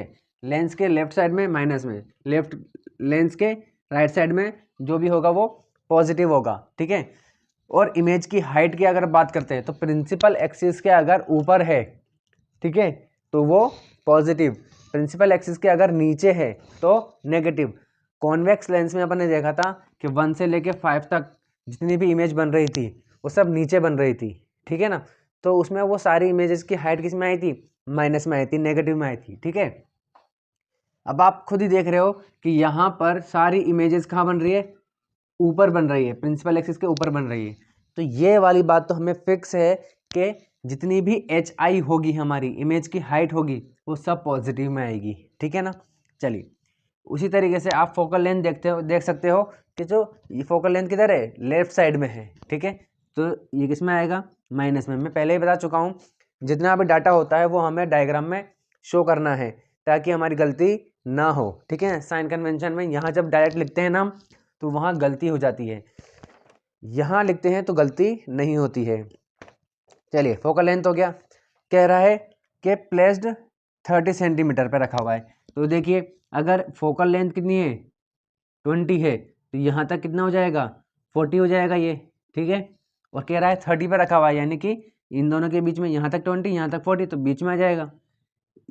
के लेफ्ट साइड में माइनस में, लेफ्ट लेंस के राइट साइड में जो भी होगा वो पॉजिटिव होगा, ठीक है। और इमेज की हाइट की अगर बात करते हैं तो प्रिंसिपल एक्सिस के अगर ऊपर है, ठीक है, तो वो पॉजिटिव, प्रिंसिपल एक्सिस के अगर नीचे है तो नेगेटिव। कॉन्वेक्स लेंस में अपन ने देखा था कि 1 से लेके 5 तक जितनी भी इमेज बन रही थी वो सब नीचे बन रही थी, ठीक है ना, तो उसमें वो सारी इमेजेस की हाइट किस में आई थी, माइनस में आई थी, नेगेटिव में आई थी, ठीक है। अब आप खुद ही देख रहे हो कि यहाँ पर सारी इमेजेस कहाँ बन रही है, ऊपर बन रही है, प्रिंसिपल एक्सिस के ऊपर बन रही है, तो ये वाली बात तो हमें फिक्स है कि जितनी भी HI होगी हमारी इमेज की हाइट होगी वो सब पॉजिटिव में आएगी, ठीक है ना। चलिए उसी तरीके से आप फोकल लेंथ देख सकते हो कि जो ये फोकल लेंथ किधर है, लेफ्ट साइड में है, ठीक है, तो ये किस में आएगा, माइनस में। मैं पहले ही बता चुका हूँ जितना भी डाटा होता है वो हमें डायग्राम में शो करना है ताकि हमारी गलती ना हो, ठीक है। साइन कन्वेंशन में यहाँ जब डायरेक्ट लिखते हैं ना हम, तो वहाँ गलती हो जाती है, यहाँ लिखते हैं तो गलती नहीं होती है। चलिए फोकल लेंथ हो गया, कह रहा है कि प्लेस्ड 30 सेंटीमीटर पे रखा हुआ है। तो देखिए अगर फोकल लेंथ कितनी है 20 है, तो यहाँ तक कितना हो जाएगा 40 हो जाएगा ये, ठीक है। और कह रहा है 30 पे रखा हुआ है, यानी कि इन दोनों के बीच में यहाँ तक 20 यहाँ तक 40, तो बीच में आ जाएगा,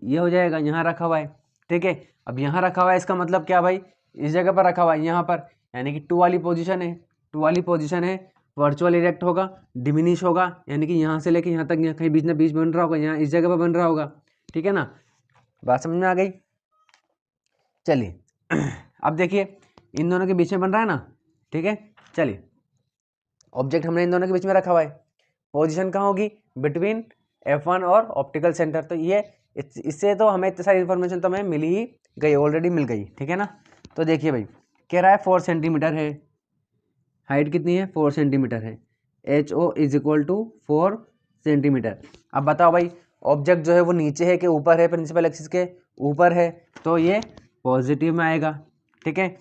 ये हो जाएगा, यहाँ रखा हुआ है, ठीक है। अब यहाँ रखा हुआ है इसका मतलब क्या भाई, इस जगह पर रखा हुआ है यहाँ पर, यानी कि 2 वाली पोजीशन है, 2 वाली पोजीशन है, वर्चुअल इरेक्ट होगा, डिमिनिश होगा, यानी कि यहाँ से लेके यहाँ तक, यहाँ कहीं बीच में बीच बन रहा होगा, यहाँ इस जगह पर बन रहा होगा, ठीक है ना। बात समझ में आ गई। चलिए अब देखिए इन दोनों के बीच में बन रहा है ना, ठीक है। चलिए ऑब्जेक्ट हमने इन दोनों के बीच में रखा हुआ है, पोजीशन कहाँ होगी, बिटवीन F1 और ऑप्टिकल सेंटर। तो ये इससे तो हमें इतनी सारी इन्फॉर्मेशन तो हमें मिल ही गई, ऑलरेडी मिल गई, ठीक है ना। तो देखिए भाई कह रहा है 4 सेंटीमीटर है, हाइट कितनी है 4 सेंटीमीटर है, HO is equal to 4 centimetre. अब बताओ भाई ऑब्जेक्ट जो है वो नीचे है कि ऊपर है, प्रिंसिपल एक्सिस के ऊपर है, तो ये पॉजिटिव में आएगा, ठीक है।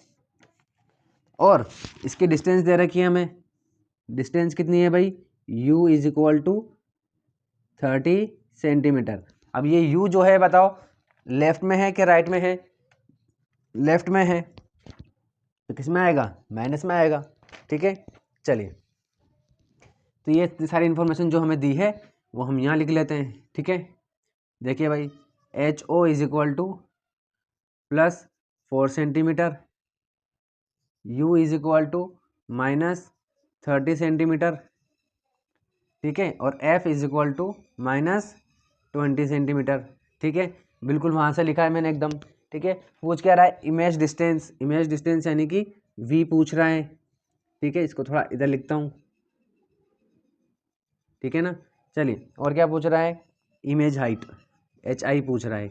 और इसकी डिस्टेंस दे रखी है हमें, डिस्टेंस कितनी है भाई, u is equal to 30 centimetre. अब ये u जो है बताओ लेफ्ट में है कि राइट में है, लेफ्ट में है, तो किस में आएगा, माइनस में आएगा, ठीक है। चलिए तो ये इतनी सारी इन्फॉर्मेशन जो हमें दी है वो हम यहाँ लिख लेते हैं, ठीक है। देखिए भाई HO is equal to plus 4 centimetre, u is equal to minus 30 centimetre, ठीक है। और f is equal to minus 20 centimetre, ठीक है। बिल्कुल वहाँ से लिखा है मैंने एकदम, ठीक है। पूछ क्या रहा है, इमेज डिस्टेंस, इमेज डिस्टेंस यानी कि v पूछ रहा है, ठीक है। इसको थोड़ा इधर लिखता हूँ, ठीक है ना। चलिए और क्या पूछ रहा है, इमेज हाइट HI पूछ रहा है,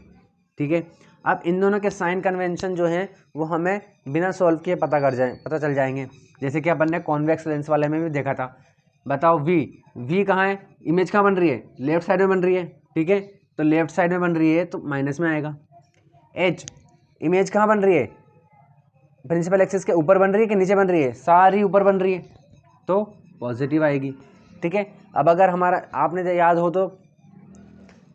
ठीक है। अब इन दोनों के साइन कन्वेंशन जो हैं वो हमें बिना सॉल्व किए पता चल जाएंगे। जैसे कि अपन ने कॉन्वेक्स लेंस वाले में भी देखा था। बताओ v कहाँ है, इमेज कहाँ बन रही है, लेफ्ट साइड में बन रही है, ठीक है। तो लेफ्ट साइड में बन रही है तो माइनस में आएगा। h इमेज कहाँ बन रही है, प्रिंसिपल एक्सिस के ऊपर बन रही है कि नीचे बन रही है, सारी ऊपर बन रही है, तो पॉजिटिव आएगी, ठीक है। अब अगर हमारा आपने याद हो तो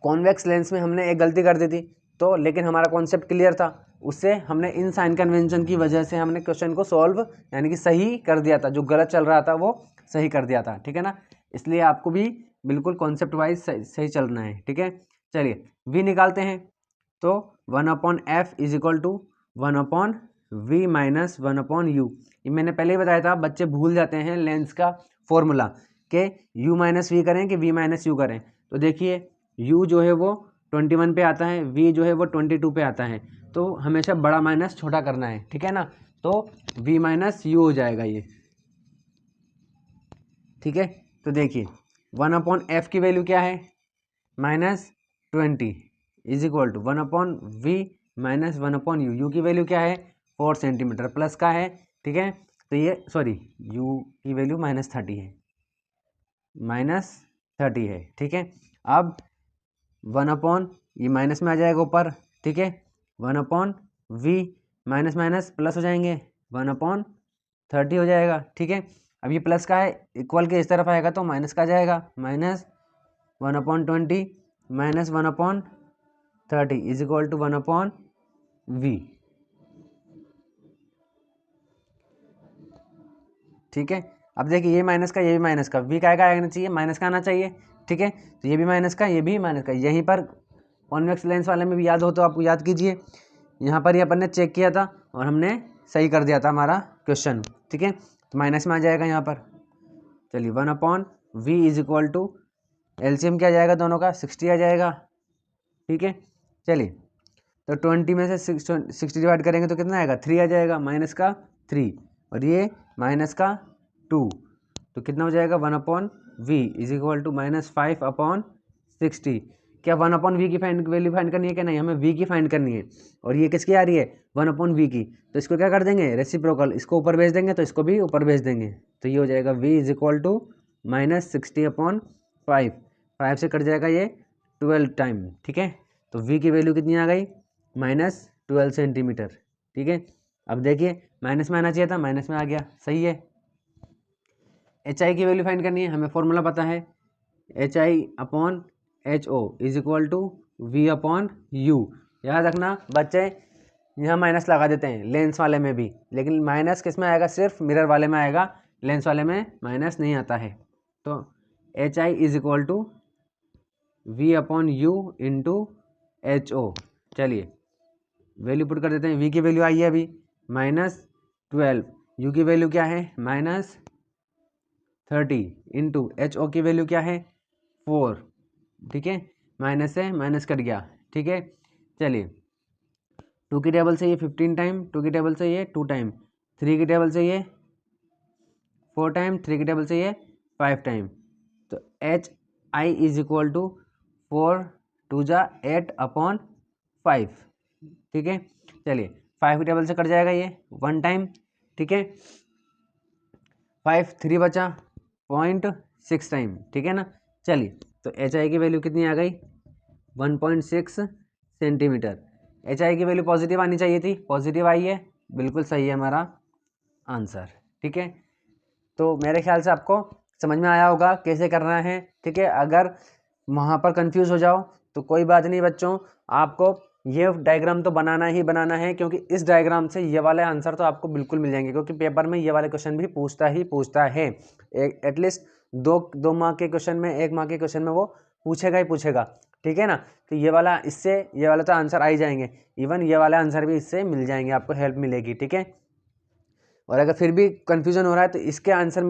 कॉन्वेक्स लेंस में हमने एक गलती कर दी थी, तो लेकिन हमारा कॉन्सेप्ट क्लियर था, उससे हमने इन साइन कन्वेंशन की वजह से हमने क्वेश्चन को सॉल्व यानी कि सही कर दिया था, जो गलत चल रहा था वो सही कर दिया था, ठीक है ना। इसलिए आपको भी बिल्कुल कॉन्सेप्ट वाइज सही चलना है, ठीक है। चलिए v निकालते हैं, तो 1/f is equal to 1/v minus 1/u। ये मैंने पहले ही बताया था, बच्चे भूल जाते हैं लेंस का फॉर्मूला कि u माइनस वी करें कि v माइनस यू करें। तो देखिए u जो है वो 21 पे आता है, v जो है वो 22 पे आता है, तो हमेशा बड़ा माइनस छोटा करना है, ठीक है ना। तो v माइनस यू हो जाएगा ये, ठीक है। तो देखिए 1/f की वैल्यू क्या है, -20 is equal to 1/v minus 1/u। u की वैल्यू क्या है 4 सेंटीमीटर, प्लस का है, ठीक है। तो ये सॉरी u की वैल्यू -30 है, -30 है, ठीक है। अब 1/ ये माइनस में आ जाएगा ऊपर, ठीक है। 1/v माइनस माइनस प्लस हो जाएंगे, 1/30 हो जाएगा, ठीक है। अब ये प्लस का है, इक्वल के इस तरफ आएगा तो माइनस का आ जाएगा, -1/20 minus 1/30 is equal to 1/v, ठीक है। अब देखिए ये माइनस का, ये भी माइनस का, v का आना चाहिए, माइनस का आना चाहिए, ठीक है। तो ये भी माइनस का, ये भी माइनस का। यहीं पर कॉन्वेक्स लेंस वाले में भी याद हो तो आप याद कीजिए, यहाँ पर ही अपन ने चेक किया था और हमने सही कर दिया था हमारा क्वेश्चन, ठीक है। तो माइनस में आ जाएगा यहाँ पर। चलिए 1/v is equal to LCM क्या आ जाएगा दोनों का 60 आ जाएगा, ठीक है। चलिए तो 20 में से 60 डिवाइड करेंगे तो कितना आएगा 3 आ जाएगा, माइनस का 3 और ये माइनस का 2, तो कितना हो जाएगा 1/v इज इक्वल टू -5/60। क्या 1/v की वैल्यू फाइंड करनी है क्या, नहीं, हमें v की फाइंड करनी है। और ये किसकी आ रही है 1/v की, तो इसको क्या कर देंगे रेसिप्रोकल, इसको ऊपर भेज देंगे तो इसको भी ऊपर भेज देंगे, तो ये हो जाएगा v इज इक्वल टू -60/5, 5 से कट जाएगा ये 12 टाइम, ठीक है। तो v की वैल्यू कितनी आ गई 12 सेंटीमीटर। ठीक है, अब देखिए माइनस में आना चाहिए था, माइनस में आ गया, सही है। एच आई की वैल्यू फाइंड करनी है, हमें फॉर्मूला पता है, H I upon H O is equal to V upon U. याद रखना बच्चे, यहाँ माइनस लगा देते हैं लेंस वाले में भी, लेकिन माइनस किस में आएगा, सिर्फ मिरर वाले में आएगा, लेंस वाले में माइनस नहीं आता है। तो H I is equal to V upon U into H O. चलिए वैल्यू पुट कर देते हैं, वी की वैल्यू आई है अभी -12, यू की वैल्यू क्या है -30 इंटू एच ओ की वैल्यू क्या है 4। ठीक है, माइनस से माइनस कट गया। ठीक है, चलिए 2 की टेबल से ये 15 टाइम, 2 की टेबल से ये 2 टाइम, 3 की टेबल से ये 4 टाइम, 3 की टेबल से ये 5 टाइम। तो H I is equal to 4 2 जा 8 अपॉन 5। ठीक है, चलिए 5 की टेबल से कट जाएगा ये 1 टाइम। ठीक है, 5 3 बचा 0.6 टाइम। ठीक है ना, चलिए तो एच आई की वैल्यू कितनी आ गई 1.6 सेंटीमीटर। एच आई की वैल्यू पॉजिटिव आनी चाहिए थी, पॉजिटिव आई है, बिल्कुल सही है हमारा आंसर। ठीक है, तो मेरे ख्याल से आपको समझ में आया होगा कैसे करना है। ठीक है, अगर वहाँ पर कंफ्यूज हो जाओ तो कोई बात नहीं बच्चों, आपको ये डायग्राम तो बनाना ही बनाना है, क्योंकि इस डायग्राम से ये वाले आंसर तो आपको बिल्कुल मिल जाएंगे, क्योंकि पेपर में ये वाले क्वेश्चन भी पूछता है। एटलीस्ट दो मार्क के क्वेश्चन में, 1 मार्क के क्वेश्चन में वो पूछेगा ही पूछेगा। ठीक है ना, तो ये वाला ये वाला तो आंसर आ ही जाएंगे, इवन ये वाले आंसर भी इससे मिल जाएंगे, आपको हेल्प मिलेगी। ठीक है, और अगर फिर भी कन्फ्यूजन हो रहा है तो इसके आंसर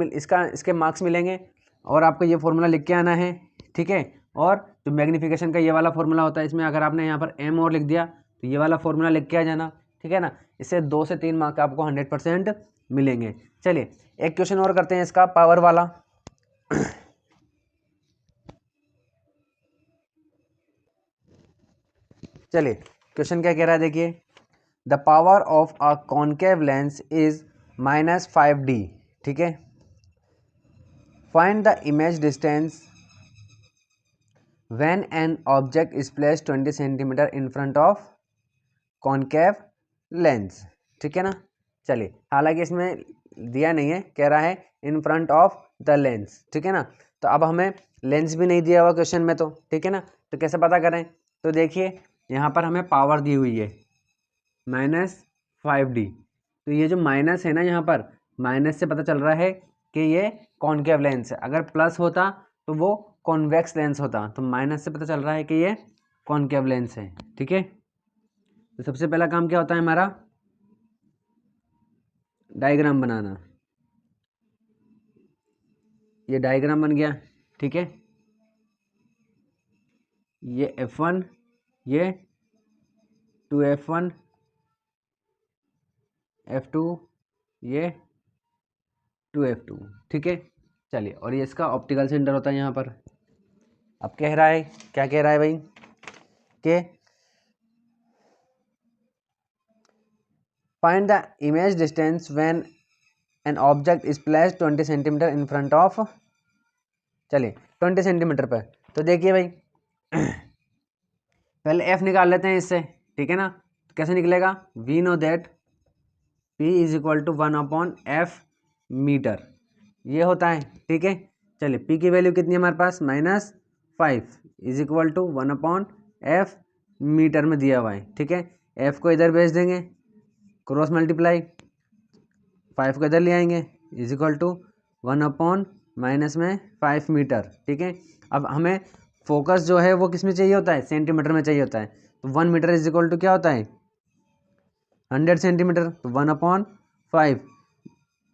इसके मार्क्स मिलेंगे, और आपको ये फॉर्मूला लिख के आना है। ठीक है, और जो मैग्नीफिकेशन का ये वाला फॉर्मूला होता है, इसमें अगर आपने यहाँ पर एम और लिख दिया तो ये वाला फॉर्मूला लिख के आ जाना। ठीक है ना, इससे 2 से 3 मार्क आपको 100% मिलेंगे। चलिए एक क्वेश्चन और करते हैं इसका, पावर वाला। चलिए क्वेश्चन क्या कह रहा है, देखिए the power of a concave lens is -5d। ठीक है, find the image distance when an object is placed 20 centimetre in front of concave lens. ठीक है ना, चलिए हालांकि इसमें दिया नहीं है, कह रहा है in front of the lens. ठीक है ना, तो अब हमें लेंस भी नहीं दिया हुआ क्वेश्चन में, तो ठीक है ना, तो कैसे पता करें, तो देखिए यहाँ पर हमें पावर दी हुई है -5d, तो ये जो माइनस है ना, यहाँ पर माइनस से पता चल रहा है कि ये कॉन्केव लेंस है। अगर प्लस होता तो वो कॉन्वेक्स लेंस होता, तो माइनस से पता चल रहा है कि ये कॉन्केव लेंस है। ठीक है, तो सबसे पहला काम क्या होता है हमारा, डायग्राम बनाना। ये डायग्राम बन गया। ठीक है, ये F1, ये 2F1, F2, ये 2F2। ठीक है, चलिए, और ये इसका ऑप्टिकल सेंटर होता है यहाँ पर। अब कह रहा है, क्या कह रहा है भाई, कि find the image distance when an object is placed 20 centimetre in front of, चलिए 20 सेंटीमीटर पर। तो देखिए भाई पहले F निकाल लेते हैं इससे। ठीक है ना, तो कैसे निकलेगा, we know that P is equal to 1/F metre, ये होता है। ठीक है, चलिए P की वैल्यू कितनी है हमारे पास -5 is equal to 1/F metre में दिया हुआ है। ठीक है, F को इधर भेज देंगे, क्रॉस मल्टीप्लाई, 5 को इधर ले आएंगे, इज इक्वल टू 1/-5 मीटर। ठीक है, अब हमें फोकस जो है वो किस में चाहिए होता है, सेंटीमीटर में चाहिए होता है। तो 1 मीटर इज इक्वल टू क्या होता है 100 सेंटीमीटर, तो 1/5,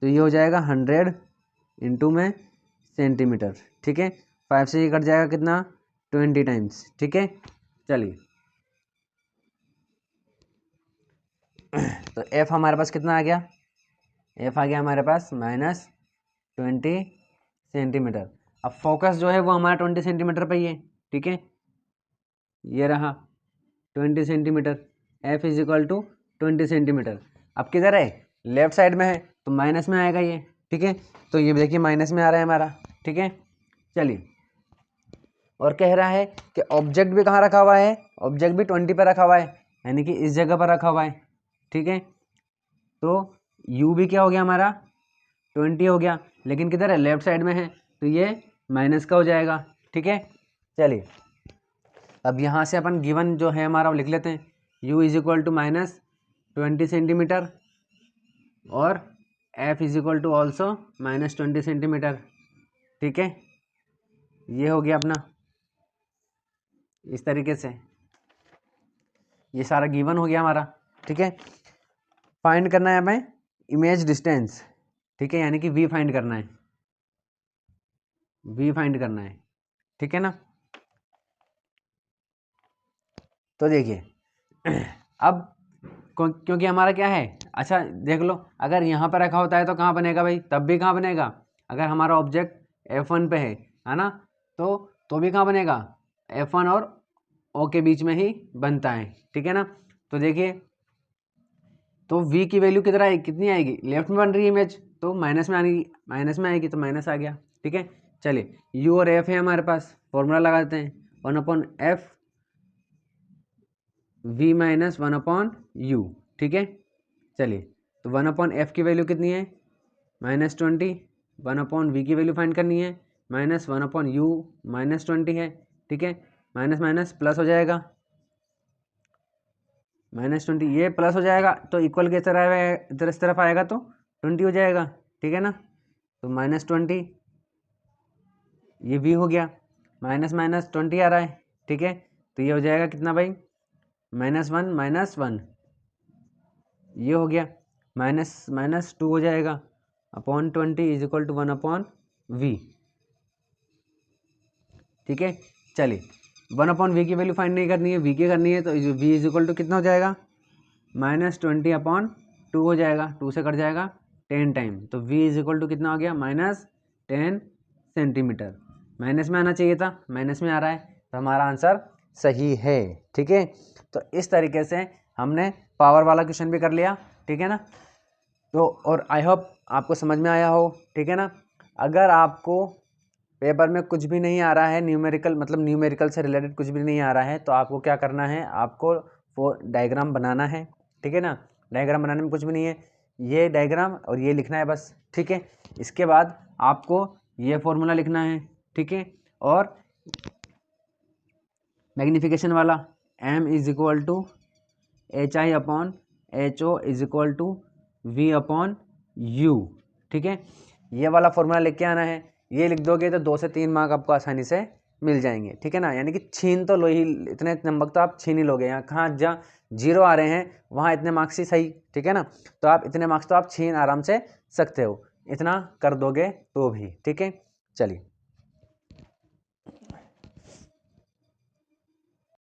तो ये हो जाएगा 100 इंटू में सेंटीमीटर। ठीक है, 5 से ये कट जाएगा कितना 20 टाइम्स। ठीक है, चलिए तो F हमारे पास कितना आ गया, F आ गया हमारे पास -20 सेंटीमीटर। अब फोकस जो है वो हमारा 20 सेंटीमीटर पे ही है। ठीक है, ये रहा 20 centimetre, F is equal to 20 centimetre. अब किधर है, लेफ्ट साइड में है, तो माइनस में आएगा ये। ठीक है, तो ये देखिए माइनस में आ रहा है हमारा। ठीक है, चलिए, और कह रहा है कि ऑब्जेक्ट भी कहाँ रखा हुआ है, ऑब्जेक्ट भी 20 पे रखा हुआ है। यानी कि इस जगह पर रखा हुआ है, ठीक है। तो u भी क्या हो गया हमारा 20 हो गया, लेकिन किधर है, लेफ्ट साइड में है, तो ये माइनस का हो जाएगा, ठीक है। चलिए अब यहाँ से अपन गिवन जो है हमारा वो लिख लेते हैं, u is equal to -20 centimetre और f is equal to also -20 centimetre, ठीक है। ये हो गया अपना, इस तरीके से ये सारा गिवन हो गया हमारा, ठीक है। फाइंड करना है हमें इमेज डिस्टेंस, ठीक है, यानी कि v फाइंड करना है, v फाइंड करना है, ठीक है ना। तो देखिए अब क्योंकि हमारा क्या है, अच्छा देख लो, अगर यहाँ पर रखा होता है तो कहाँ बनेगा भाई, तब भी कहाँ बनेगा, अगर हमारा ऑब्जेक्ट F1 पे है ना, तो भी कहाँ बनेगा, F1 और O के बीच में ही बनता है, ठीक है ना। तो देखिए, तो V की वैल्यू किधर आएगी, कितनी आएगी, लेफ्ट में बन रही है इमेज, तो माइनस में आएगी, तो माइनस आ गया, ठीक है। चलिए U और F है हमारे पास, फॉर्मूला लगाते हैं, 1/f v माइनस 1/u, ठीक है। चलिए तो 1/f की वैल्यू कितनी है, -20, 1/v की वैल्यू फाइंड करनी है, -1/u -20 है, ठीक है। माइनस माइनस प्लस हो जाएगा, -20 ये प्लस हो जाएगा तो इक्वल के तरह इधर इस तरफ आएगा तो 20 हो जाएगा, ठीक है ना। तो -20 ये v हो गया, -20 आ रहा है, ठीक है। तो ये हो जाएगा कितना भाई, -1 -1 ये हो गया, -2 हो जाएगा, /20 इज इक्वल टू 1/v, ठीक है। चलिए 1/v की वैल्यू फाइंड नहीं करनी है, v की करनी है, तो v इज इक्वल टू कितना हो जाएगा, -20/2 हो जाएगा, 2 से कट जाएगा 10 टाइम, तो v इज इक्वल टू कितना हो गया, -10 सेंटीमीटर। माइनस में आना चाहिए था, माइनस में आ रहा है, तो हमारा आंसर सही है, ठीक है। तो इस तरीके से हमने पावर वाला क्वेश्चन भी कर लिया, ठीक है ना। तो और आई होप आपको समझ में आया हो, ठीक है ना। अगर आपको पेपर में कुछ भी नहीं आ रहा है, न्यूमेरिकल मतलब न्यूमेरिकल से रिलेटेड कुछ भी नहीं आ रहा है, तो आपको क्या करना है, आपको वो डायग्राम बनाना है, ठीक है ना। डायग्राम बनाने में कुछ भी नहीं है, ये डायग्राम और ये लिखना है बस, ठीक है। इसके बाद आपको ये फॉर्मूला लिखना है, ठीक है। और मैग्नीफिकेशन वाला m is equal to HI/HO is equal to V/U, ठीक है। ये वाला फॉर्मूला लिख के आना है, ये लिख दोगे तो 2 से 3 मार्क आपको आसानी से मिल जाएंगे, ठीक है ना। यानी कि छीन तो लो ही, इतने नंबर तो आप छीन ही लोगे, यहाँ कहाँ जहाँ 0 आ रहे हैं वहाँ इतने मार्क्स ही सही, ठीक है ना। तो आप इतने मार्क्स तो आप छीन आराम से सकते हो, इतना कर दोगे तो भी, ठीक है। चलिए